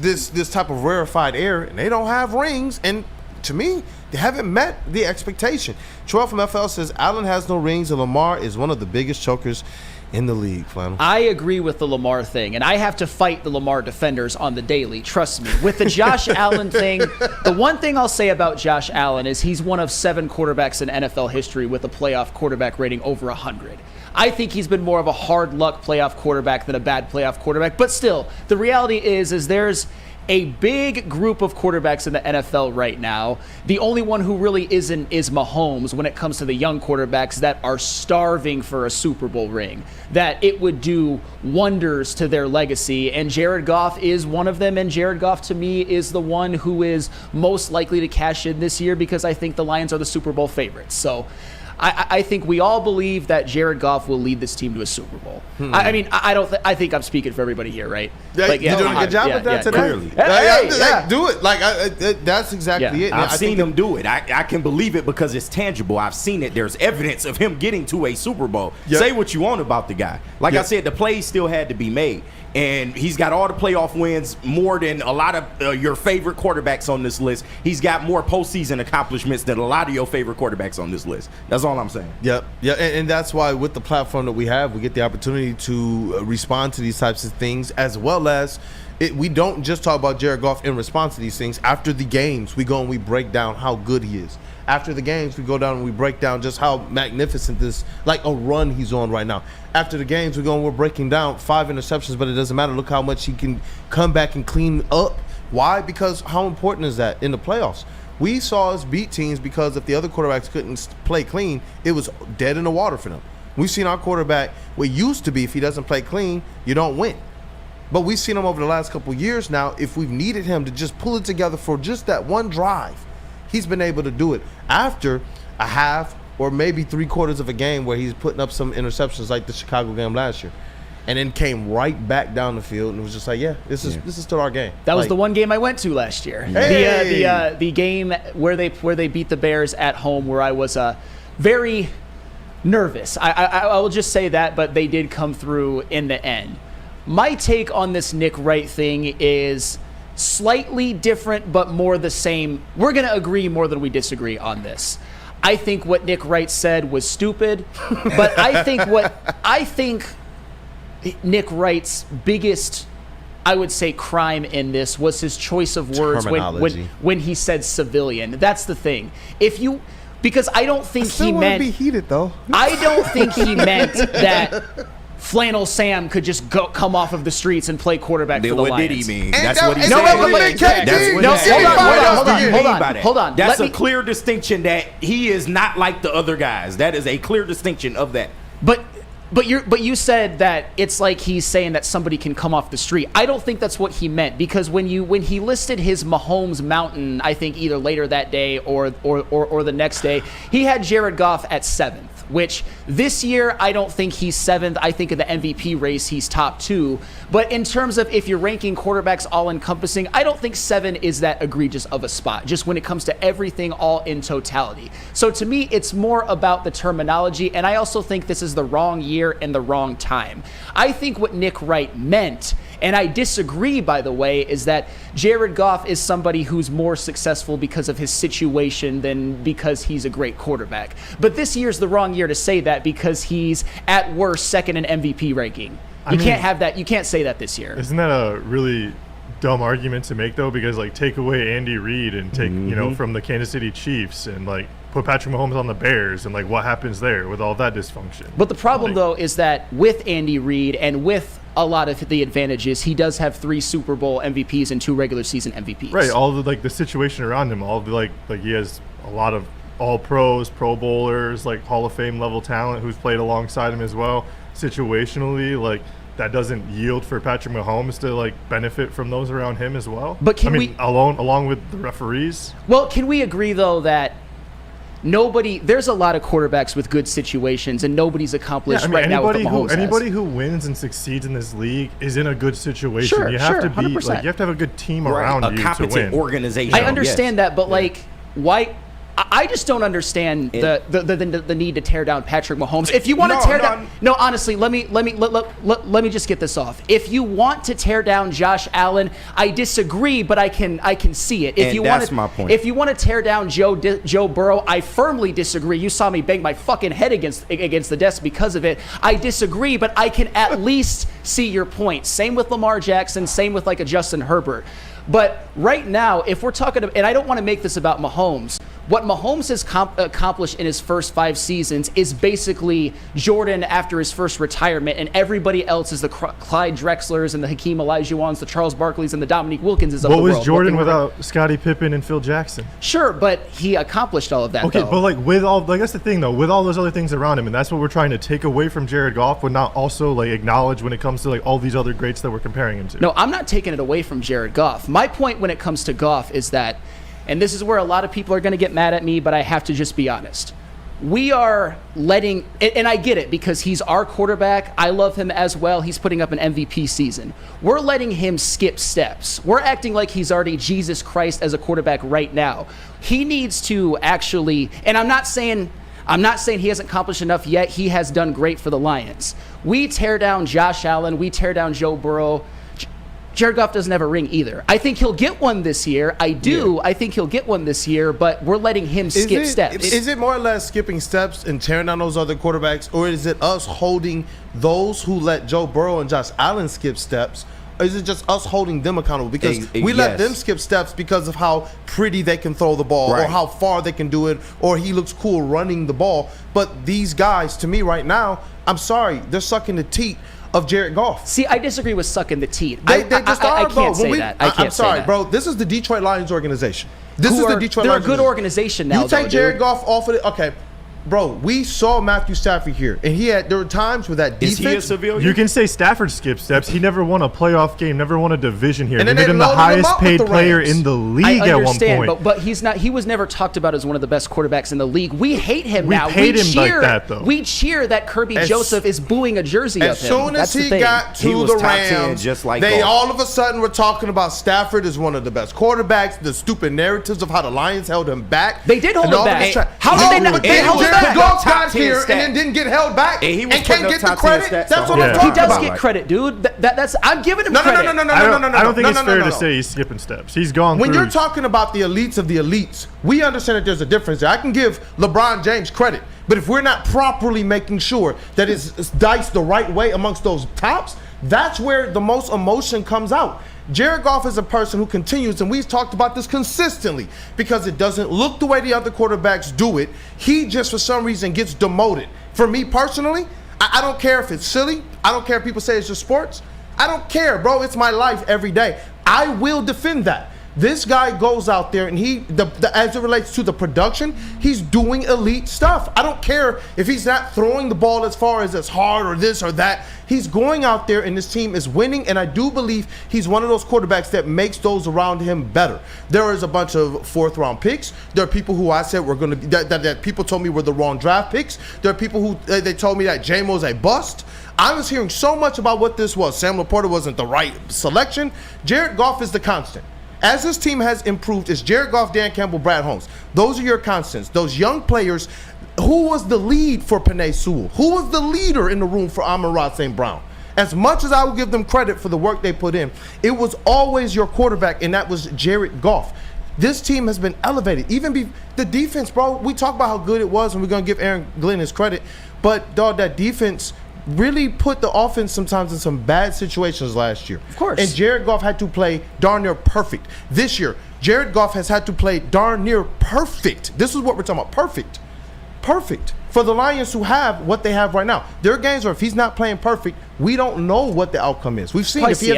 type of rarefied air, and they don't have rings, and to me, they haven't met the expectation. Terrell from FL says, Allen has no rings, and Lamar is one of the biggest chokers in the league, Flannel. I agree with the Lamar thing, and I have to fight the Lamar defenders on the daily, trust me. With the Josh Allen thing, the one thing I'll say about Josh Allen is he's one of 7 quarterbacks in NFL history with a playoff quarterback rating over 100. I think he's been more of a hard luck playoff quarterback than a bad playoff quarterback. But still, the reality is there's a big group of quarterbacks in the NFL right now. The only one who really isn't is Mahomes when it comes to the young quarterbacks that are starving for a Super Bowl ring, that it would do wonders to their legacy. And Jared Goff is one of them. And Jared Goff, to me, is the one who is most likely to cash in this year because I think the Lions are the Super Bowl favorites. So I think we all believe that Jared Goff will lead this team to a Super Bowl. I mean, I think I'm speaking for everybody here, right? Yeah, you're doing a good job with that today. Clearly. Do it. That's exactly it. I've seen him do it. I can believe it because it's tangible. I've seen it. There's evidence of him getting to a Super Bowl. Yep. Say what you want about the guy. Like I said, the plays still had to be made. And he's got all the playoff wins, more than a lot of your favorite quarterbacks on this list. He's got more postseason accomplishments than a lot of your favorite quarterbacks on this list. That's all I'm saying. Yep. Yeah, and that's why with the platform that we have, we get the opportunity to respond to these types of things, as well as we don't just talk about Jared Goff in response to these things. After the games, we go and we break down how good he is. After the games, we go down and we break down just how magnificent this, like a run he's on right now. After the games, we go and we're breaking down 5 interceptions, but it doesn't matter. Look how much he can come back and clean up. Why? Because how important is that in the playoffs? We saw us beat teams because if the other quarterbacks couldn't play clean, it was dead in the water for them. We've seen our quarterback, what used to be, if he doesn't play clean, you don't win. But we've seen him over the last couple of years now, if we've needed him to just pull it together for just that one drive, he's been able to do it after a half or maybe 3/4 of a game where he's putting up some interceptions like the Chicago game last year. And then came right back down the field and was just like, this is still our game. That was the one game I went to last year. Hey! The game where they beat the Bears at home, where I was very nervous. I will just say that, but they did come through in the end. My take on this Nick Wright thing is slightly different, but more the same. We're going to agree more than we disagree on this. I think what Nick Wright said was stupid, but I think Nick Wright's biggest, I would say, crime in this was his choice of words when he said civilian. That's the thing. Because I don't think he meant. Be heated though. I don't think he meant that Flannel Sam could just come off of the streets and play quarterback for the Lions. What did he mean? And That's what he said. Hold on. That's a clear distinction that he is not like the other guys. That is a clear distinction of that. But you said that it's like he's saying that somebody can come off the street. I don't think that's what he meant, because when he listed his Mahomes mountain, I think either later that day or the next day, he had Jared Goff at 7th, which this year I don't think he's 7th. I think in the MVP race he's top 2. But in terms of if you're ranking quarterbacks all encompassing, I don't think 7 is that egregious of a spot, just when it comes to everything all in totality. So to me, it's more about the terminology, and I also think this is the wrong year and the wrong time. I think what Nick Wright meant, and I disagree, by the way, is that Jared Goff is somebody who's more successful because of his situation than because he's a great quarterback. But this year's the wrong year to say that, because he's at worst 2nd in MVP ranking. You can't have that. You can't say that this year. Isn't that a really dumb argument to make, though? Because take away Andy Reid and take from the Kansas City Chiefs and put Patrick Mahomes on the Bears, and what happens there with all that dysfunction? But the problem though is that with Andy Reid and with a lot of the advantages, he does have 3 Super Bowl MVPs and 2 regular season MVPs. Right. All the the situation around him, all the he has a lot of all pros, Pro Bowlers, Hall of Fame level talent who's played alongside him as well. Situationally, that doesn't yield for Patrick Mahomes to benefit from those around him as well. But along with the referees? Well, can we agree though that there's a lot of quarterbacks with good situations, and nobody's accomplished now with what Mahomes anybody who wins and succeeds in this league is in a good situation. Sure, you have to be 100%. you have to have a good team around you to win. A competent organization. I understand that, but why? I just don't understand the need to tear down Patrick Mahomes. If you want to tear down, honestly, let me just get this off. If you want to tear down Josh Allen, I disagree, but I can see it. That's my point. If you want to tear down Joe Burrow, I firmly disagree. You saw me bang my fucking head against the desk because of it. I disagree, but I can at least see your point. Same with Lamar Jackson. Same with a Justin Herbert. But right now, if we're talking, and I don't want to make this about Mahomes, What Mahomes has accomplished in his first 5 seasons is basically Jordan after his first retirement, and everybody else is the Clyde Drexlers and the Hakeem Olajuwons, the Charles Barkleys, and the Dominique Wilkinses of the world. What was Jordan without Scottie Pippen and Phil Jackson? Sure, but he accomplished all of that. Okay, though. but with all, that's the thing though, with all those other things around him, and that's what we're trying to take away from Jared Goff, but not also acknowledge when it comes to all these other greats that we're comparing him to. No, I'm not taking it away from Jared Goff. My point when it comes to Goff is that, and this is where a lot of people are going to get mad at me, but I have to just be honest. We are letting, and I get it because he's our quarterback. I love him as well. He's putting up an MVP season. We're letting him skip steps. We're acting like he's already Jesus Christ as a quarterback right now. He needs to actually, and I'm not saying he hasn't accomplished enough yet. He has done great for the Lions. We tear down Josh Allen. We tear down Joe Burrow. Jared Goff doesn't have a ring either. I think he'll get one this year. I do. Yeah. I think he'll get one this year, but we're letting him skip steps. Is it more or less skipping steps and tearing down those other quarterbacks, or is it us holding those who let Joe Burrow and Josh Allen skip steps? Or is it just us holding them accountable? Because we let them skip steps because of how pretty they can throw the ball, or how far they can do it, or he looks cool running the ball. But these guys, to me right now, I'm sorry, they're sucking the teeth of Jared Goff. See, I disagree with sucking the teeth. They just are, I can't say that. I'm sorry, bro. This is the Detroit Lions organization. This is the Detroit Lions. They're a good organization now. You take Jared Goff off of it, okay. Bro, we saw Matthew Stafford here, and there were times where that defense. Is he a civilian? You can say Stafford skipped steps. He never won a playoff game, never won a division here. And we made him the highest paid player in the league at one point. But he's not. He was never talked about as one of the best quarterbacks in the league. We hate him now. We paid him like that, though. We cheer that Kirby Joseph is booing a jersey of him. As soon as he got to the Rams, just like they all of a sudden were talking about Stafford as one of the best quarterbacks. The stupid narratives of how the Lions held him back. They did hold him back. How did they not? They held him back. Here and then didn't get held back and can't get the credit. That's what I'm talking about. He does get credit, dude. That's I'm giving him credit. No. I don't think it's fair to say he's skipping steps. He's gone when through. You're talking about the elites of the elites, we understand that there's a difference there. I can give LeBron James credit, but if we're not properly making sure that it's diced the right way amongst those tops, that's where the most emotion comes out. Jared Goff is a person who continues, and we've talked about this consistently, because it doesn't look the way the other quarterbacks do it. He just, for some reason, gets demoted. For me personally, I don't care if it's silly. I don't care if people say it's just sports. I don't care, bro. It's my life every day. I will defend that. This guy goes out there and as it relates to the production, he's doing elite stuff. I don't care if he's not throwing the ball as far as hard or this or that. He's going out there and this team is winning, and I do believe he's one of those quarterbacks that makes those around him better. There is a bunch of fourth-round picks. There are people who I said were going to be that people told me were the wrong draft picks. There are people who they told me that J-Mo's a bust. I was hearing so much about what this was. Sam Laporta wasn't the right selection. Jared Goff is the constant. As this team has improved, it's Jared Goff, Dan Campbell, Brad Holmes. Those are your constants. Those young players. Who was the lead for Penei Sewell? Who was the leader in the room for Amon-Ra St. Brown? As much as I will give them credit for the work they put in, it was always your quarterback, and that was Jared Goff. This team has been elevated. The defense, bro, we talk about how good it was, and we're going to give Aaron Glenn his credit. But, dog, that defense really put the offense sometimes in some bad situations last year. Of course. And Jared Goff had to play darn near perfect. This year, Jared Goff has had to play darn near perfect. This is what we're talking about. Perfect. For the Lions who have what they have right now. There are games where if he's not playing perfect, we don't know what the outcome is. We've seen if he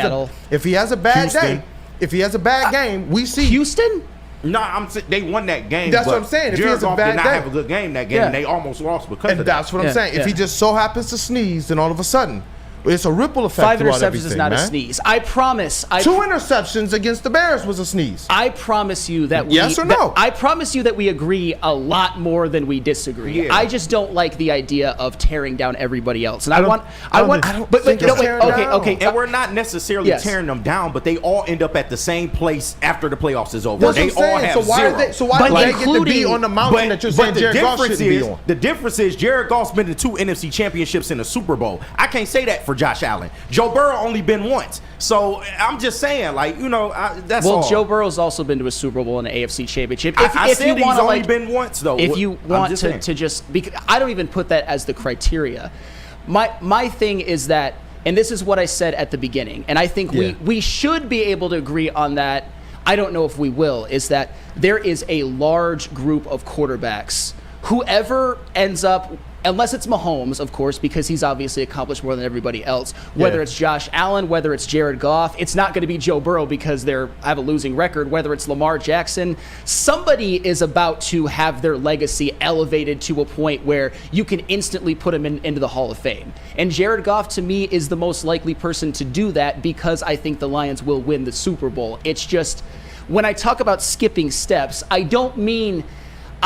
has a bad day, if he has a bad game, we see Houston? No, they won that game. That's what I'm saying. If he has a bad did not day, have a good game that game, and they almost lost because of that. And that's what I'm saying. If he just so happens to sneeze, then all of a sudden, it's a ripple effect. 5 interceptions is not a sneeze. I promise. 2 interceptions against the Bears was a sneeze. I promise you that we. Yes or no? I promise you that we agree a lot more than we disagree. Yeah. I just don't like the idea of tearing down everybody else. And I want. Okay. And we're not necessarily tearing them down, but they all end up at the same place after the playoffs is over. That's They all have zero. So why do they get to be on the mountain that you're saying Jared Goff shouldn't be on? The difference is Jared Goff's been to 2 NFC championships in a Super Bowl. I can't say that for Josh Allen. Joe Burrow only been once. So I'm just saying, that's all. Well, Joe Burrow's also been to a Super Bowl and an AFC championship. I said he's only been once, though. If you want to just, because I don't even put that as the criteria. My thing is that, and this is what I said at the beginning, and I think we should be able to agree on that. I don't know if we will, is that there is a large group of quarterbacks. Whoever ends up, unless it's Mahomes, of course, because he's obviously accomplished more than everybody else, whether it's Josh Allen, whether it's Jared Goff, it's not going to be Joe Burrow because they have a losing record, whether it's Lamar Jackson, somebody is about to have their legacy elevated to a point where you can instantly put him into the Hall of Fame. And Jared Goff, to me, is the most likely person to do that because I think the Lions will win the Super Bowl. It's just, when I talk about skipping steps, I don't mean...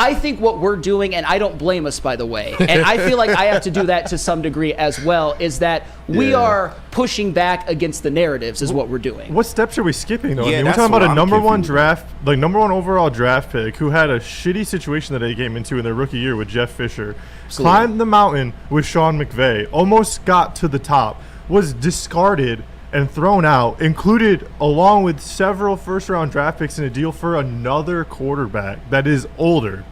I think what we're doing, and I don't blame us, by the way, and I feel like I have to do that to some degree as well, is that we are pushing back against the narratives is what we're doing. What steps are we skipping, though? Yeah, I mean, we're talking about a number one draft, number one overall draft pick who had a shitty situation that they came into in their rookie year with Jeff Fisher, climbed the mountain with Sean McVay, almost got to the top, was discarded and thrown out, included along with several first-round draft picks in a deal for another quarterback that is older.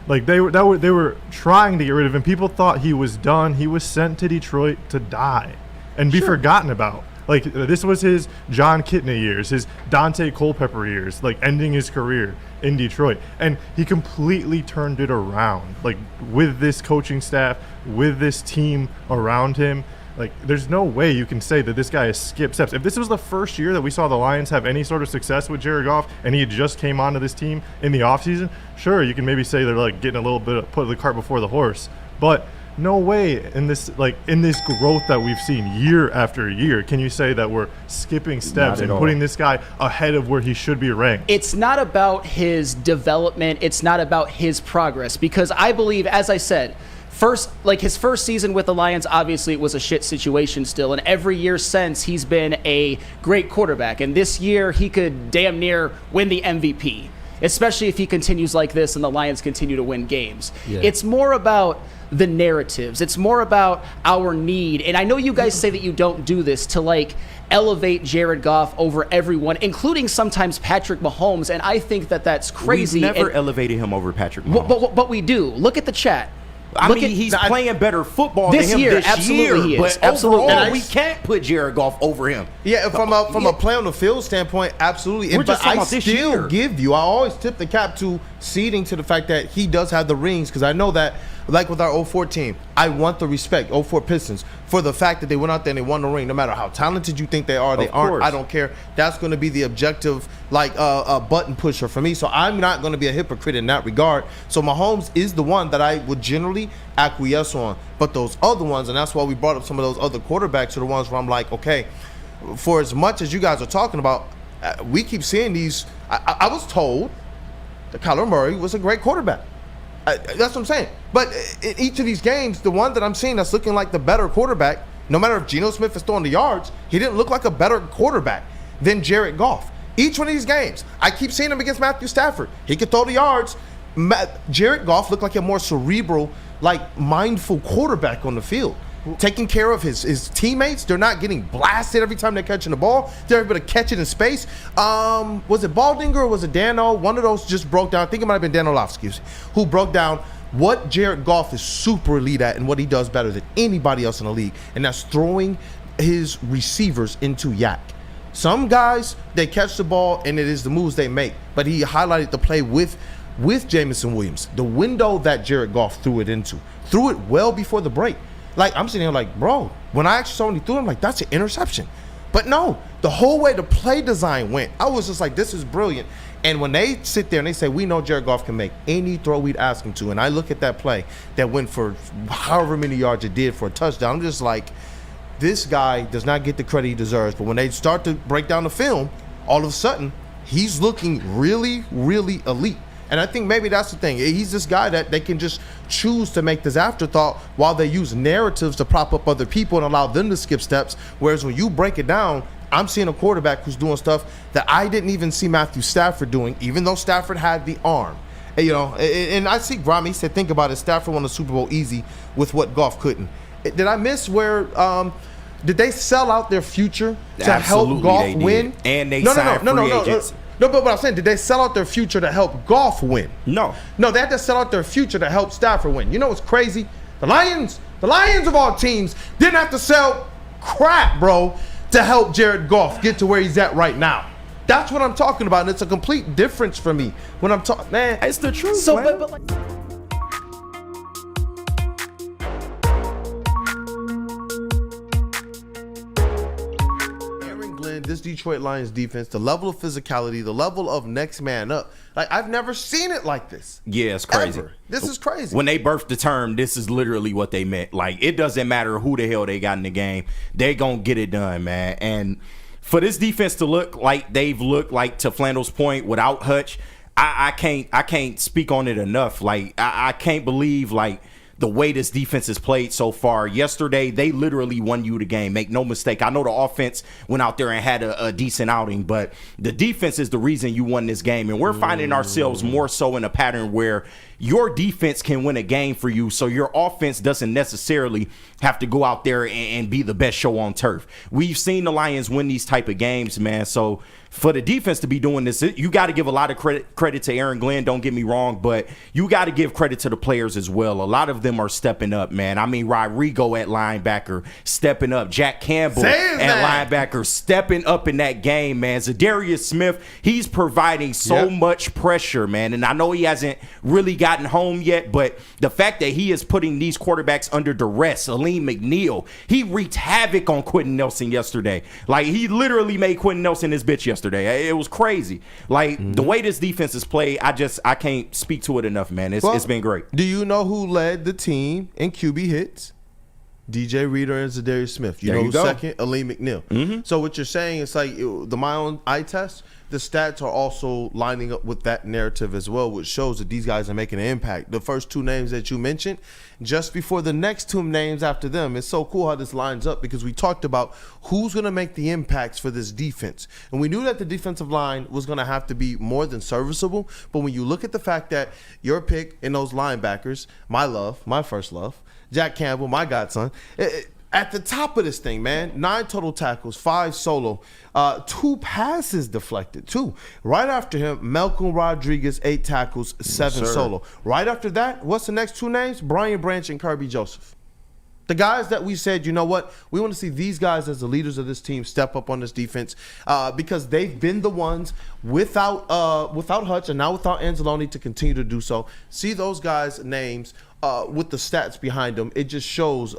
Like they were trying to get rid of him. People thought he was done. He was sent to Detroit to die and be forgotten about. Like this was his John Kitna years, his Dante Culpepper years, like ending his career in Detroit. And he completely turned it around. Like with this coaching staff, with this team around him. Like, there's no way you can say that this guy has skipped steps. If this was the first year that we saw the Lions have any sort of success with Jared Goff and he had just came onto this team in the offseason, sure, you can maybe say they're, like, getting a little bit of put the cart before the horse. But no way in this growth that we've seen year after year can you say that we're skipping steps and putting this guy ahead of where he should be ranked. It's not about his development. It's not about his progress because I believe, as I said, his first season with the Lions, obviously it was a shit situation still, and every year since he's been a great quarterback. And this year he could damn near win the MVP, especially if he continues like this and the Lions continue to win games. Yeah. It's more about the narratives. It's more about our need. And I know you guys say that you don't do this to like elevate Jared Goff over everyone, including sometimes Patrick Mahomes. And I think that that's crazy. We've never elevated him over Patrick Mahomes. But we do. Look at the chat. He's playing better football than him this absolutely year. He is. But absolutely. overall, we can't put Jared Goff over him. Yeah, from a play on the field standpoint, absolutely. We're just talking about this year. I always tip the cap to ceding to the fact that he does have the rings because I know that, like with our 04 team, I want the respect, 04 Pistons, for the fact that they went out there and they won the ring. No matter how talented you think they are, they aren't. I don't care. That's going to be the objective, a button pusher for me. So I'm not going to be a hypocrite in that regard. So Mahomes is the one that I would generally acquiesce on. But those other ones, and that's why we brought up some of those other quarterbacks, are the ones where I'm like, okay, for as much as you guys are talking about, we keep seeing these. I was told that Kyler Murray was a great quarterback. That's what I'm saying. But in each of these games, the one that I'm seeing that's looking like the better quarterback, no matter if Geno Smith is throwing the yards, he didn't look like a better quarterback than Jared Goff. Each one of these games, I keep seeing him against Matthew Stafford. He could throw the yards. Jared Goff looked like a more cerebral, mindful quarterback on the field. Taking care of his teammates. They're not getting blasted every time they're catching the ball. They're able to catch it in space. Was it Baldinger or was it Dano? One of those just broke down. I think it might have been Dan Orlovsky, who broke down what Jared Goff is super elite at and what he does better than anybody else in the league. And that's throwing his receivers into yak. Some guys, they catch the ball and it is the moves they make. But he highlighted the play with Jameson Williams. The window that Jared Goff threw it well before the break. I'm sitting here like, bro, when I actually saw when he threw him, that's an interception. But no, the whole way the play design went, I was just like, this is brilliant. And when they sit there and they say, we know Jared Goff can make any throw we'd ask him to, and I look at that play that went for however many yards it did for a touchdown, I'm just like, this guy does not get the credit he deserves. But when they start to break down the film, all of a sudden, he's looking really, really elite. And I think maybe that's the thing. He's this guy that they can just choose to make this afterthought while they use narratives to prop up other people and allow them to skip steps. Whereas when you break it down, I'm seeing a quarterback who's doing stuff that I didn't even see Matthew Stafford doing, even though Stafford had the arm. And I see Graham, he said, think about it, Stafford won the Super Bowl easy with what Goff couldn't. Did I miss where did they sell out their future to help Goff win? And they signed free agents. No, but what I'm saying, did they sell out their future to help Goff win? No, they had to sell out their future to help Stafford win. You know what's crazy? The Lions of all teams didn't have to sell crap, bro, to help Jared Goff get to where he's at right now. That's what I'm talking about, and it's a complete difference for me when I'm talking. Man, It's the truth. So, man. but like, Aaron Glenn, this Detroit Lions defense, the level of physicality, the level of next man up. Like, I've never seen it like this. Yeah, it's crazy. Ever. This is crazy. When they birthed the term, this is literally what they meant. Like, it doesn't matter who the hell they got in the game. They gonna get it done, man. And for this defense to look like they've looked like, to Flandel's point, without Hutch, I can't speak on it enough. Like, I can't believe, like, the way this defense has played so far. Yesterday, they literally won you the game. Make no mistake. I know the offense went out there and had a decent outing, but the defense is the reason you won this game. And we're finding ourselves more so in a pattern where your defense can win a game for you, so your offense doesn't necessarily have to go out there and be the best show on turf. We've seen the Lions win these type of games, man. So for the defense to be doing this, you got to give a lot of credit to Aaron Glenn, don't get me wrong, but you got to give credit to the players as well. A lot of them are stepping up, man. I mean, Rodrigo at linebacker stepping up. Jack Campbell at linebacker stepping up in that game, man. Zadarius Smith, he's providing so much pressure, man. And I know he hasn't really gotten home yet, but the fact that he is putting these quarterbacks under duress, Aleem McNeil, he wreaked havoc on Quentin Nelson yesterday. Like, he literally made Quentin Nelson his bitch yesterday. It was crazy. Like, the way this defense is played, I can't speak to it enough, man. It's been great. Do you know who led the team in QB hits? DJ Reader and Zadarius Smith. You know who's second? Aleem McNeil. So what you're saying is, like, my own eye test, the stats are also lining up with that narrative as well, which shows that these guys are making an impact. The first two names that you mentioned, just before the next two names after them, it's so cool how this lines up, because we talked about who's going to make the impacts for this defense. And we knew that the defensive line was going to have to be more than serviceable. But when you look at the fact that your pick in those linebackers, my love, my first love, Jack Campbell, my godson, at the top of this thing, man, 9 total tackles, 5 solo, 2 passes deflected, 2. Right after him, Malcolm Rodriguez, 8 tackles, 7 solo. Right after that, what's the next 2 names? Brian Branch and Kirby Joseph. The guys that we said, you know what, we want to see these guys as the leaders of this team step up on this defense, because they've been the ones without Hutch and now without Anzalone to continue to do so. See those guys' names with the stats behind them. It just shows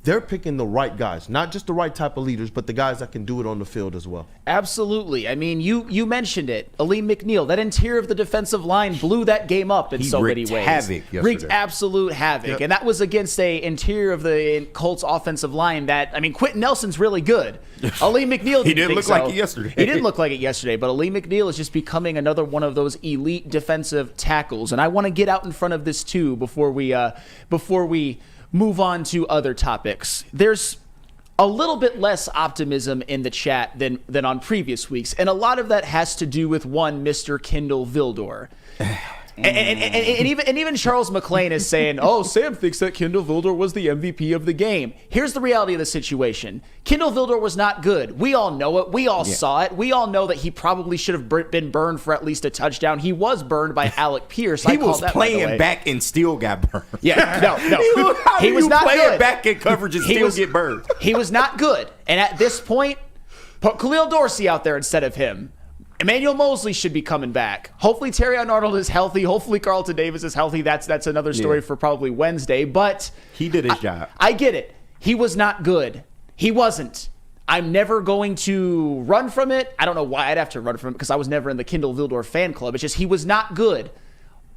they're picking the right guys, not just the right type of leaders, but the guys that can do it on the field as well. Absolutely. I mean, you mentioned it. Aleem McNeil, that interior of the defensive line blew that game up in so many ways. Havoc yesterday. Wreaked absolute havoc. And that was against a interior of the Colts offensive line that, I mean, Quentin Nelson's really good. Aleem McNeil He didn't look like it yesterday. He didn't look like it yesterday, but Aleem McNeil is just becoming another one of those elite defensive tackles. And I want to get out in front of this too before we move on to other topics. There's a little bit less optimism in the chat than on previous weeks, and a lot of that has to do with one Mr. Kendall Vildor. And even Charles McClain is saying, oh, Sam thinks that Kendall Vildor was the MVP of the game. Here's the reality of the situation. Kendall Vildor was not good. We all know it. We all saw it. We all know that he probably should have been burned for at least a touchdown. He was burned by Alec Pierce. He was playing back and still got burned. Yeah, no. He was not good. Back in coverage and still get burned. He was not good. And at this point, put Khalil Dorsey out there instead of him. Emmanuel Mosley should be coming back. Hopefully Terrion Arnold is healthy. Hopefully Carlton Davis is healthy. That's another story for probably Wednesday. But he did his job. I get it. He was not good. He wasn't. I'm never going to run from it. I don't know why I'd have to run from it, because I was never in the Kendall Vildor fan club. It's just he was not good.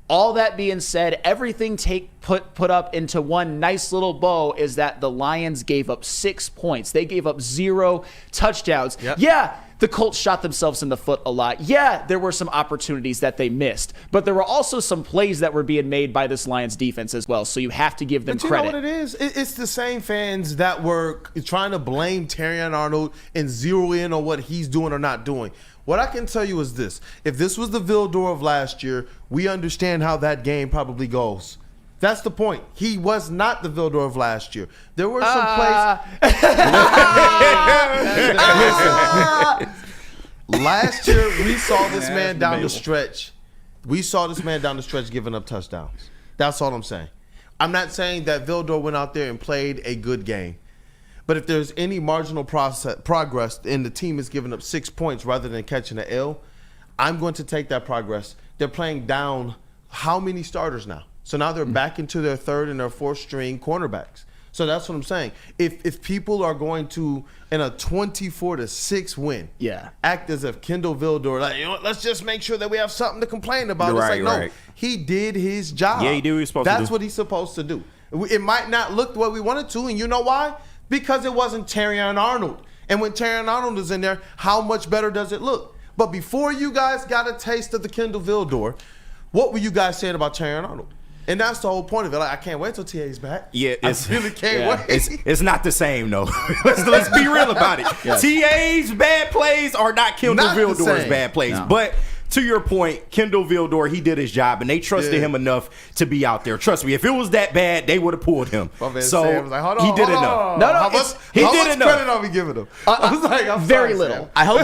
All that being said, everything put up into one nice little bow is that the Lions gave up 6 points. They gave up 0 touchdowns. Yep. Yeah, the Colts shot themselves in the foot a lot. Yeah, there were some opportunities that they missed. But there were also some plays that were being made by this Lions defense as well. So you have to give them credit. You know what it is? It's the same fans that were trying to blame Terrion Arnold and zero in on what he's doing or not doing. What I can tell you is this. If this was the Vildor of last year, we understand how that game probably goes. That's the point. He was not the Vildor of last year. There were some plays. Listen, last year we saw this man down the stretch. We saw this man down the stretch giving up touchdowns. That's all I'm saying. I'm not saying that Vildor went out there and played a good game. But if there's any marginal progress and the team is giving up 6 points rather than catching an L, I'm going to take that progress. They're playing down how many starters now? So now they're back into their third and their fourth string cornerbacks. So that's what I'm saying. If people are going to, in a 24-6 win, act as if Kendall Vildor, like, you know what, let's just make sure that we have something to complain about. It's like, no, he did his job. Yeah, he did what he was supposed to do. That's what he's supposed to do. It might not look the way we wanted to, and you know why? Because it wasn't Terrion Arnold. And when Terrion Arnold is in there, how much better does it look? But before you guys got a taste of the Kendall Vildor, what were you guys saying about Terrion Arnold? And that's the whole point of it. Like, I can't wait till TA's back. Yeah, I really can't wait. It's not the same though. let's be real about it. TA's bad plays are not Kendall Vildor's bad plays. No. But to your point, Kendall Vildor, he did his job, and they trusted him enough to be out there. Trust me, if it was that bad, they would have pulled him. So like, he did enough. No, how much credit are we giving him? I was like, I'm very little. I hope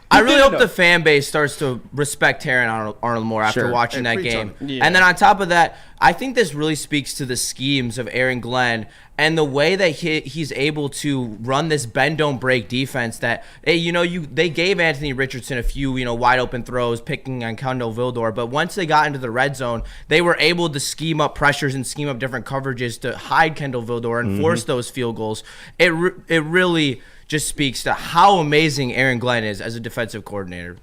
I really hope the fan base starts to respect Terrion Arnold more after watching that game. And then on top of that, I think this really speaks to the schemes of Aaron Glenn and the way that he's able to run this bend don't break defense. That they gave Anthony Richardson a few wide open throws, picking on Kendall Vildor, but once they got into the red zone, they were able to scheme up pressures and scheme up different coverages to hide Kendall Vildor and force those field goals. It really just speaks to how amazing Aaron Glenn is as a defensive coordinator.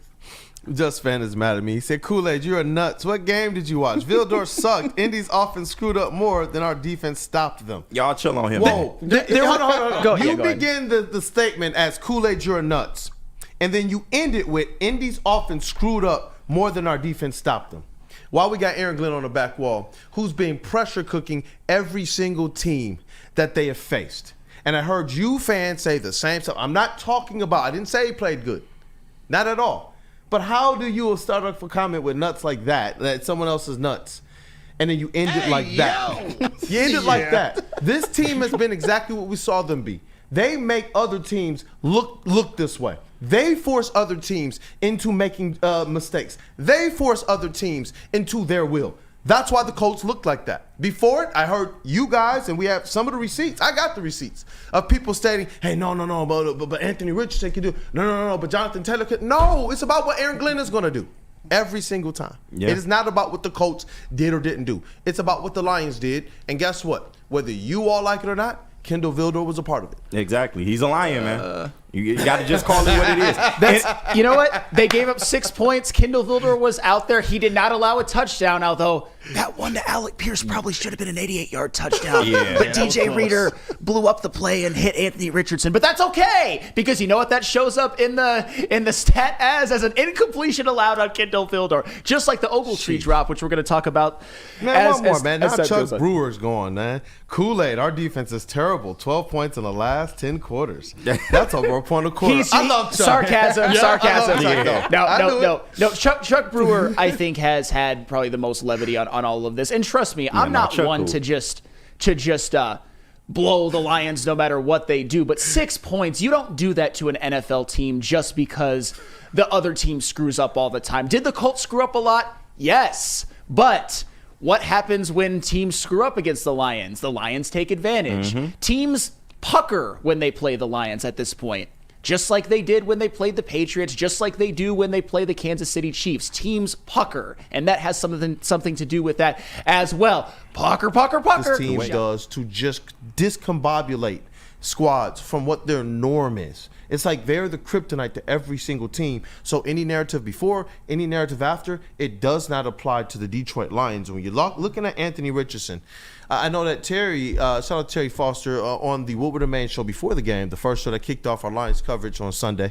Just Fan is mad at me. He said, Kool-Aid, you're nuts. What game did you watch? Vildor sucked. Indy's offense screwed up more than our defense stopped them. Y'all chill on him. Whoa. Hold on. Go begin the statement as Kool-Aid, you're nuts. And then you end it with Indy's offense screwed up more than our defense stopped them. While we got Aaron Glenn on the back wall, who's been pressure cooking every single team that they have faced. And I heard you fans say the same stuff. I'm not talking about, I didn't say he played good. Not at all. But how do you start off a comment with nuts like that someone else is nuts, and then you end it like that? You end it like that. This team has been exactly what we saw them be. They make other teams look this way. They force other teams into making mistakes. They force other teams into their will. That's why the Colts looked like that. Before it, I heard you guys, and we have some of the receipts. I got the receipts of people stating, hey, no, but Anthony Richardson can do. No, but Jonathan Taylor can. No, it's about what Aaron Glenn is going to do every single time. Yeah. It is not about what the Colts did or didn't do. It's about what the Lions did. And guess what? Whether you all like it or not, Kendall Vildor was a part of it. Exactly. He's a Lion, man. You got to just call it what it is. You know what? They gave up 6 points. Kendall Vildor was out there. He did not allow a touchdown, although that one to Alec Pierce probably should have been an 88-yard touchdown. But DJ Reader blew up the play and hit Anthony Richardson. But that's okay, because you know what that shows up in the stat as an incompletion allowed on Kendall Vildor, just like the Ogletree drop, which we're going to talk about. Man, one more, man. Now Chuck Brewer's going, man. Kool-Aid, our defense is terrible. 12 points in the last 10 quarters. That's over a point a quarter. I love Chuck. Sarcasm. No. Chuck Brewer, I think, has had probably the most levity on all of this. And trust me, I'm not one to just blow the Lions no matter what they do. But 6 points, you don't do that to an NFL team just because the other team screws up all the time. Did the Colts screw up a lot? Yes. But what happens when teams screw up against the Lions? The Lions take advantage. Teams pucker when they play the Lions at this point, just like they did when they played the Patriots, just like they do when they play the Kansas City Chiefs. Teams pucker, and that has something to do with that as well. Pucker. This team does to just discombobulate squads from what their norm is. It's like they're the kryptonite to every single team. So any narrative before, any narrative after, it does not apply to the Detroit Lions. When you're looking at Anthony Richardson, I know that shout out Terry Foster on the Woodward and Main show before the game, the first show that kicked off our Lions coverage on Sunday,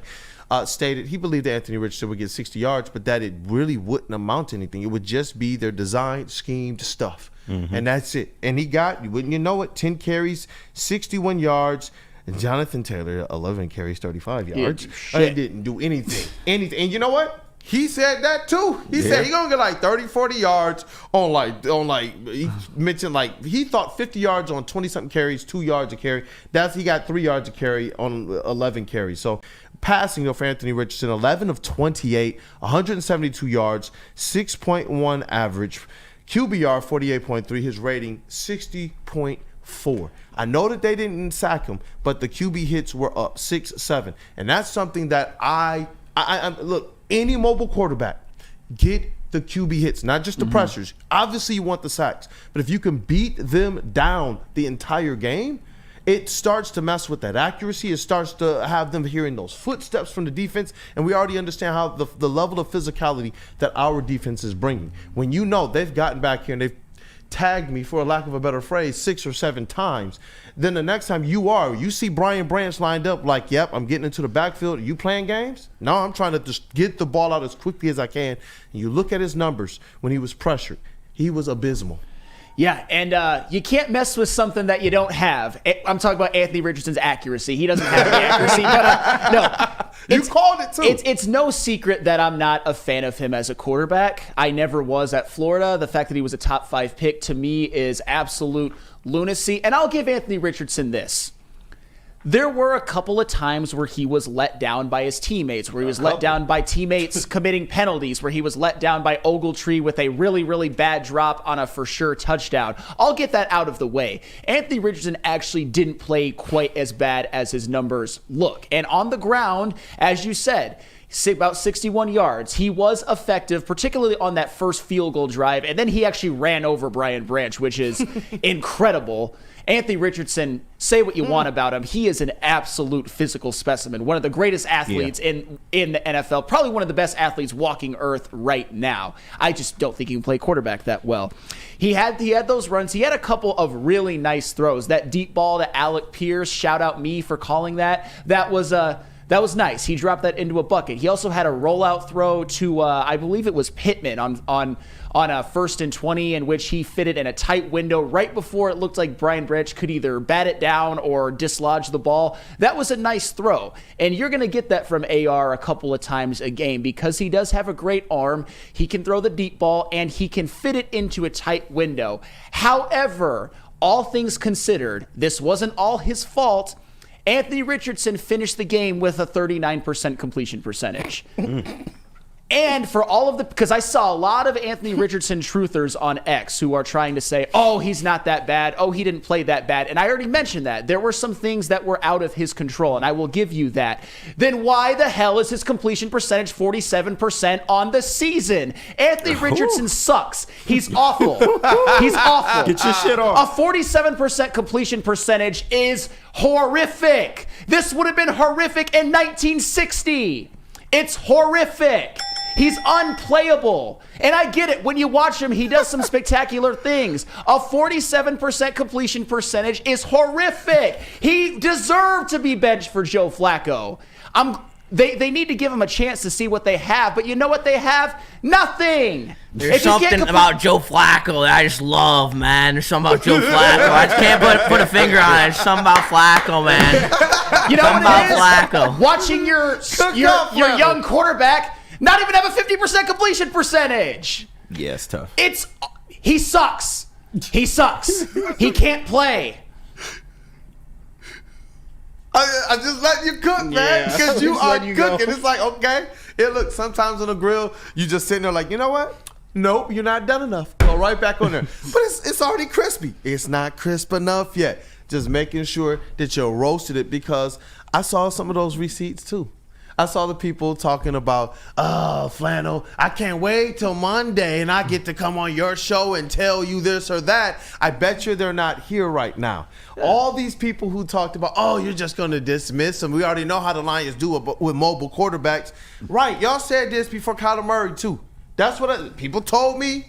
stated he believed that Anthony Richardson would get 60 yards, but that it really wouldn't amount to anything. It would just be their designed, schemed stuff. And that's it. And he got, wouldn't you know it, 10 carries, 61 yards. And Jonathan Taylor, 11 carries, 35 yards. He didn't do anything. And you know what? He said that too. He said he's going to get like 30, 40 yards he mentioned he thought 50 yards on 20-something carries, 2 yards a carry. He got 3 yards a carry on 11 carries. So passing for Anthony Richardson, 11 of 28, 172 yards, 6.1 average. QBR 48.3, his rating 60.1. 4. I know that they didn't sack him, but the QB hits were up 6, 7. And that's something that I look, any mobile quarterback, get the QB hits, not just the pressures. Obviously, you want the sacks. But if you can beat them down the entire game, it starts to mess with that accuracy. It starts to have them hearing those footsteps from the defense. And we already understand how the level of physicality that our defense is bringing. When you know they've gotten back here and they've tagged me, for a lack of a better phrase, 6 or 7 times, then the next time you see Brian Branch lined up like, yep, I'm getting into the backfield. Are you playing games? No, I'm trying to just get the ball out as quickly as I can. And you look at his numbers when he was pressured. He was abysmal. Yeah, and you can't mess with something that you don't have. I'm talking about Anthony Richardson's accuracy. He doesn't have the accuracy. But no, you called it too. It's no secret that I'm not a fan of him as a quarterback. I never was at Florida. The fact that he was a top 5 pick to me is absolute lunacy. And I'll give Anthony Richardson this. There were a couple of times where he was let down by his teammates, where he was let down by teammates committing penalties, where he was let down by Ogletree with a really, really bad drop on a for sure touchdown. I'll get that out of the way. Anthony Richardson actually didn't play quite as bad as his numbers look. And on the ground, as you said, about 61 yards. He was effective, particularly on that first field goal drive, and then he actually ran over Brian Branch, which is incredible. Anthony Richardson, say what you want about him, he is an absolute physical specimen, one of the greatest athletes in the NFL, probably one of the best athletes walking earth right now. I just don't think he can play quarterback that well. He had those runs. He had a couple of really nice throws. That deep ball to Alec Pierce, shout out me for calling that. That was nice. He dropped that into a bucket. He also had a rollout throw to, I believe it was Pittman on a 1st and 20, in which he fitted in a tight window right before it looked like Brian Branch could either bat it down or dislodge the ball. That was a nice throw. And you're going to get that from AR a couple of times a game because he does have a great arm. He can throw the deep ball, and he can fit it into a tight window. However, all things considered, this wasn't all his fault. Anthony Richardson finished the game with a 39% completion percentage. And for all of because I saw a lot of Anthony Richardson truthers on X who are trying to say, oh, he's not that bad. Oh, he didn't play that bad. And I already mentioned that. There were some things that were out of his control, and I will give you that. Then why the hell is his completion percentage 47% on the season? Anthony Richardson sucks. He's awful. He's awful. Get your shit off. A 47% completion percentage is horrific. This would have been horrific in 1960. It's horrific. He's unplayable. And I get it. When you watch him, he does some spectacular things. A 47% completion percentage is horrific. He deserved to be benched for Joe Flacco. They need to give him a chance to see what they have. But you know what they have? Nothing. There's something about Joe Flacco that I just love, man. There's something about Joe Flacco. I just can't put a finger on it. There's something about Flacco, man. You know something what it is? Flacco. Watching your young quarterback not even have a 50% completion percentage. Yeah, it's tough. He sucks. He sucks. He can't play. I just let you cook, man, because you are cooking. It's like, okay. Look, sometimes on the grill, you just sitting there like, you know what? Nope, you're not done enough. Go right back on there. But it's already crispy. It's not crisp enough yet. Just making sure that you roasted it, because I saw some of those receipts too. I saw the people talking about, oh, Flannel, I can't wait till Monday and I get to come on your show and tell you this or that. I bet you they're not here right now. Yeah. All these people who talked about, oh, you're just going to dismiss them. We already know how the Lions do it with mobile quarterbacks. Right. Y'all said this before Kyler Murray, too. That's what people told me.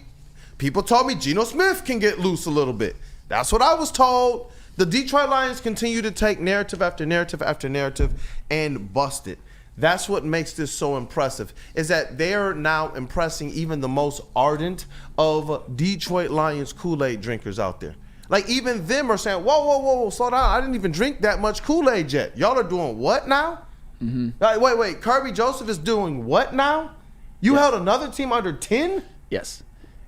People told me Geno Smith can get loose a little bit. That's what I was told. The Detroit Lions continue to take narrative after narrative after narrative and bust it. That's what makes this so impressive, is that they are now impressing even the most ardent of Detroit Lions Kool-Aid drinkers out there. Like, even them are saying, whoa, slow down. I didn't even drink that much Kool-Aid yet. Y'all are doing what now? Mm-hmm. Like, wait. Kirby Joseph is doing what now? You held another team under 10? Yes.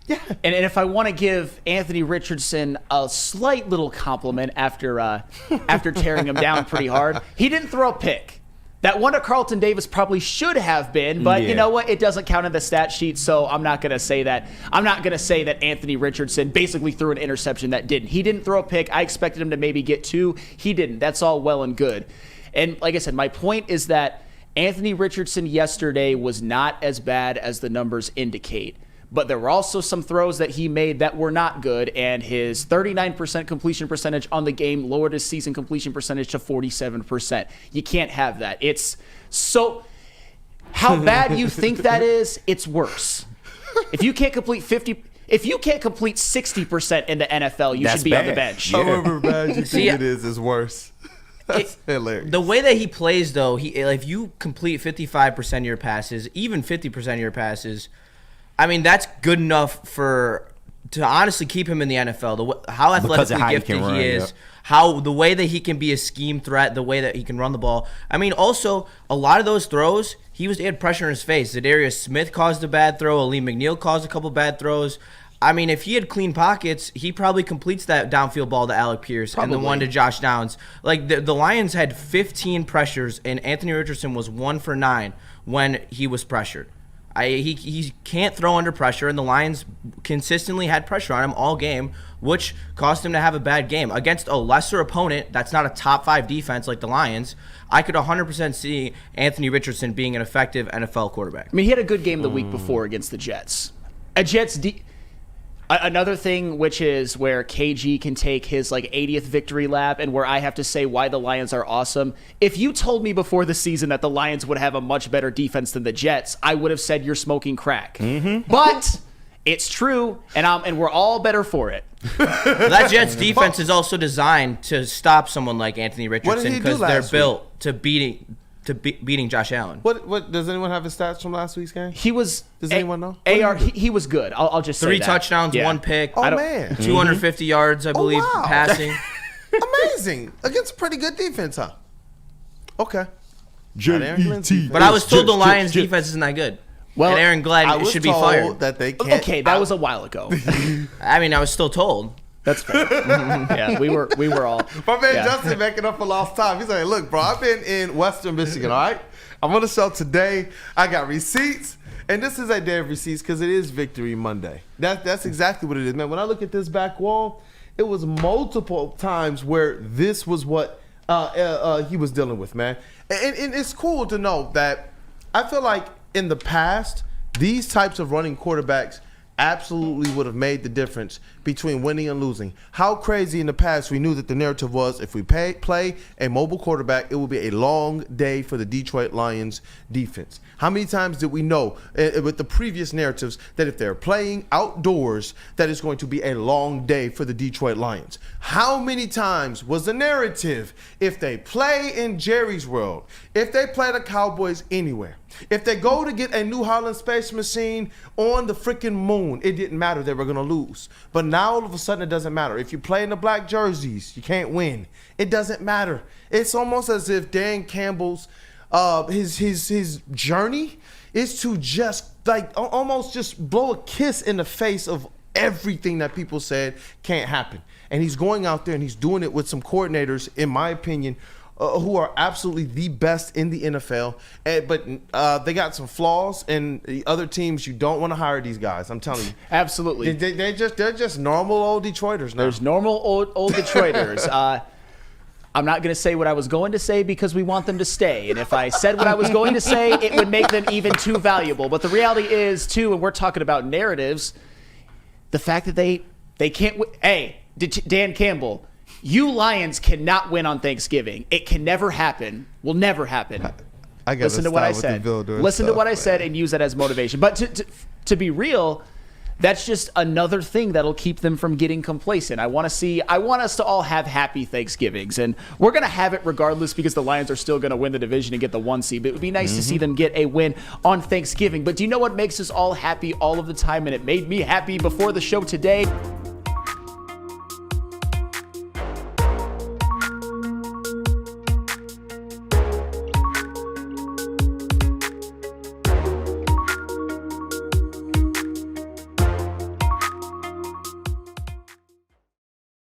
Yeah. And if I want to give Anthony Richardson a slight little compliment after tearing him down pretty hard, he didn't throw a pick. That one to Carlton Davis probably should have been, but you know what? It doesn't count in the stat sheet, so I'm not going to say that. I'm not going to say that Anthony Richardson basically threw an interception that didn't. He didn't throw a pick. I expected him to maybe get 2. He didn't. That's all well and good. And like I said, my point is that Anthony Richardson yesterday was not as bad as the numbers indicate. But there were also some throws that he made that were not good, and his 39% completion percentage on the game lowered his season completion percentage to 47%. You can't have that. It's so how bad you think that is, it's worse. If you can't complete 60% in the NFL, you should be on the bench. However bad you think it is worse. That's hilarious. The way that he plays, though, if you complete 55% of your passes, even 50% of your passes, I mean, that's good enough to honestly keep him in the NFL. How athletically gifted he is, how the way that he can be a scheme threat, the way that he can run the ball. I mean, also a lot of those throws, he had pressure in his face. Zadarius Smith caused a bad throw. Aleem McNeil caused a couple bad throws. I mean, if he had clean pockets, he probably completes that downfield ball to Alec Pierce and the one to Josh Downs. Like the Lions had 15 pressures, and Anthony Richardson was 1 for 9 when he was pressured. He can't throw under pressure, and the Lions consistently had pressure on him all game, which caused him to have a bad game. Against a lesser opponent that's not a top 5 defense like the Lions, I could 100% see Anthony Richardson being an effective NFL quarterback. I mean, he had a good game the week before against the Jets. Another thing, which is where KG can take his 80th victory lap and where I have to say why the Lions are awesome. If you told me before the season that the Lions would have a much better defense than the Jets, I would have said you're smoking crack. Mm-hmm. But it's true, and we're all better for it. That Jets defense is also designed to stop someone like Anthony Richardson because they're built to beating Josh Allen. What does anyone have his stats from last week's game? Does anyone know? He was good. I'll just say 3 touchdowns, 1 pick. Oh man, 250 yards, I believe, passing. Amazing against a pretty good defense, huh? Okay. But I was told the Lions' defense isn't that good. Well, and Aaron Glenn should be fired. That they can't. Okay, that was a while ago. I mean, I was still told. That's fair. Yeah, we were all. My man Justin making up for lost time. He's like, look, bro, I've been in Western Michigan, all right? I'm on the show today. I got receipts. And this is a day of receipts because it is Victory Monday. That's exactly what it is, man. When I look at this back wall, it was multiple times where this was what he was dealing with, man. And it's cool to know that I feel like in the past, these types of running quarterbacks absolutely would have made the difference between winning and losing. How crazy in the past we knew that the narrative was if we play a mobile quarterback, it will be a long day for the Detroit Lions defense. How many times did we know with the previous narratives that if they're playing outdoors, that it's going to be a long day for the Detroit Lions? How many times was the narrative if they play in Jerry's World, if they play the Cowboys anywhere, if they go to get a New Holland Space Machine on the freaking moon, it didn't matter, they were going to lose. But now all of a sudden it doesn't matter. If you play in the black jerseys, you can't win. It doesn't matter. It's almost as if Dan Campbell's his journey is to just almost just blow a kiss in the face of everything that people said can't happen. And he's going out there and he's doing it with some coordinators, in my opinion, who are absolutely the best in the NFL. But they got some flaws, and the other teams, you don't want to hire these guys. I'm telling you. Absolutely. They're just normal old Detroiters now. There's normal old Detroiters. I'm not going to say what I was going to say because we want them to stay. And if I said what I was going to say, it would make them even too valuable. But the reality is, too, and we're talking about narratives, the fact that they can't – hey, Dan Campbell – you Lions cannot win on Thanksgiving. It can never happen. Will never happen. I gotta listen to what I said. Listen to what I said and use that as motivation. But to be real, that's just another thing that'll keep them from getting complacent. I want us to all have happy Thanksgivings, and we're gonna have it regardless because the Lions are still gonna win the division and get the 1 seed. But it would be nice to see them get a win on Thanksgiving. But do you know what makes us all happy all of the time? And it made me happy before the show today.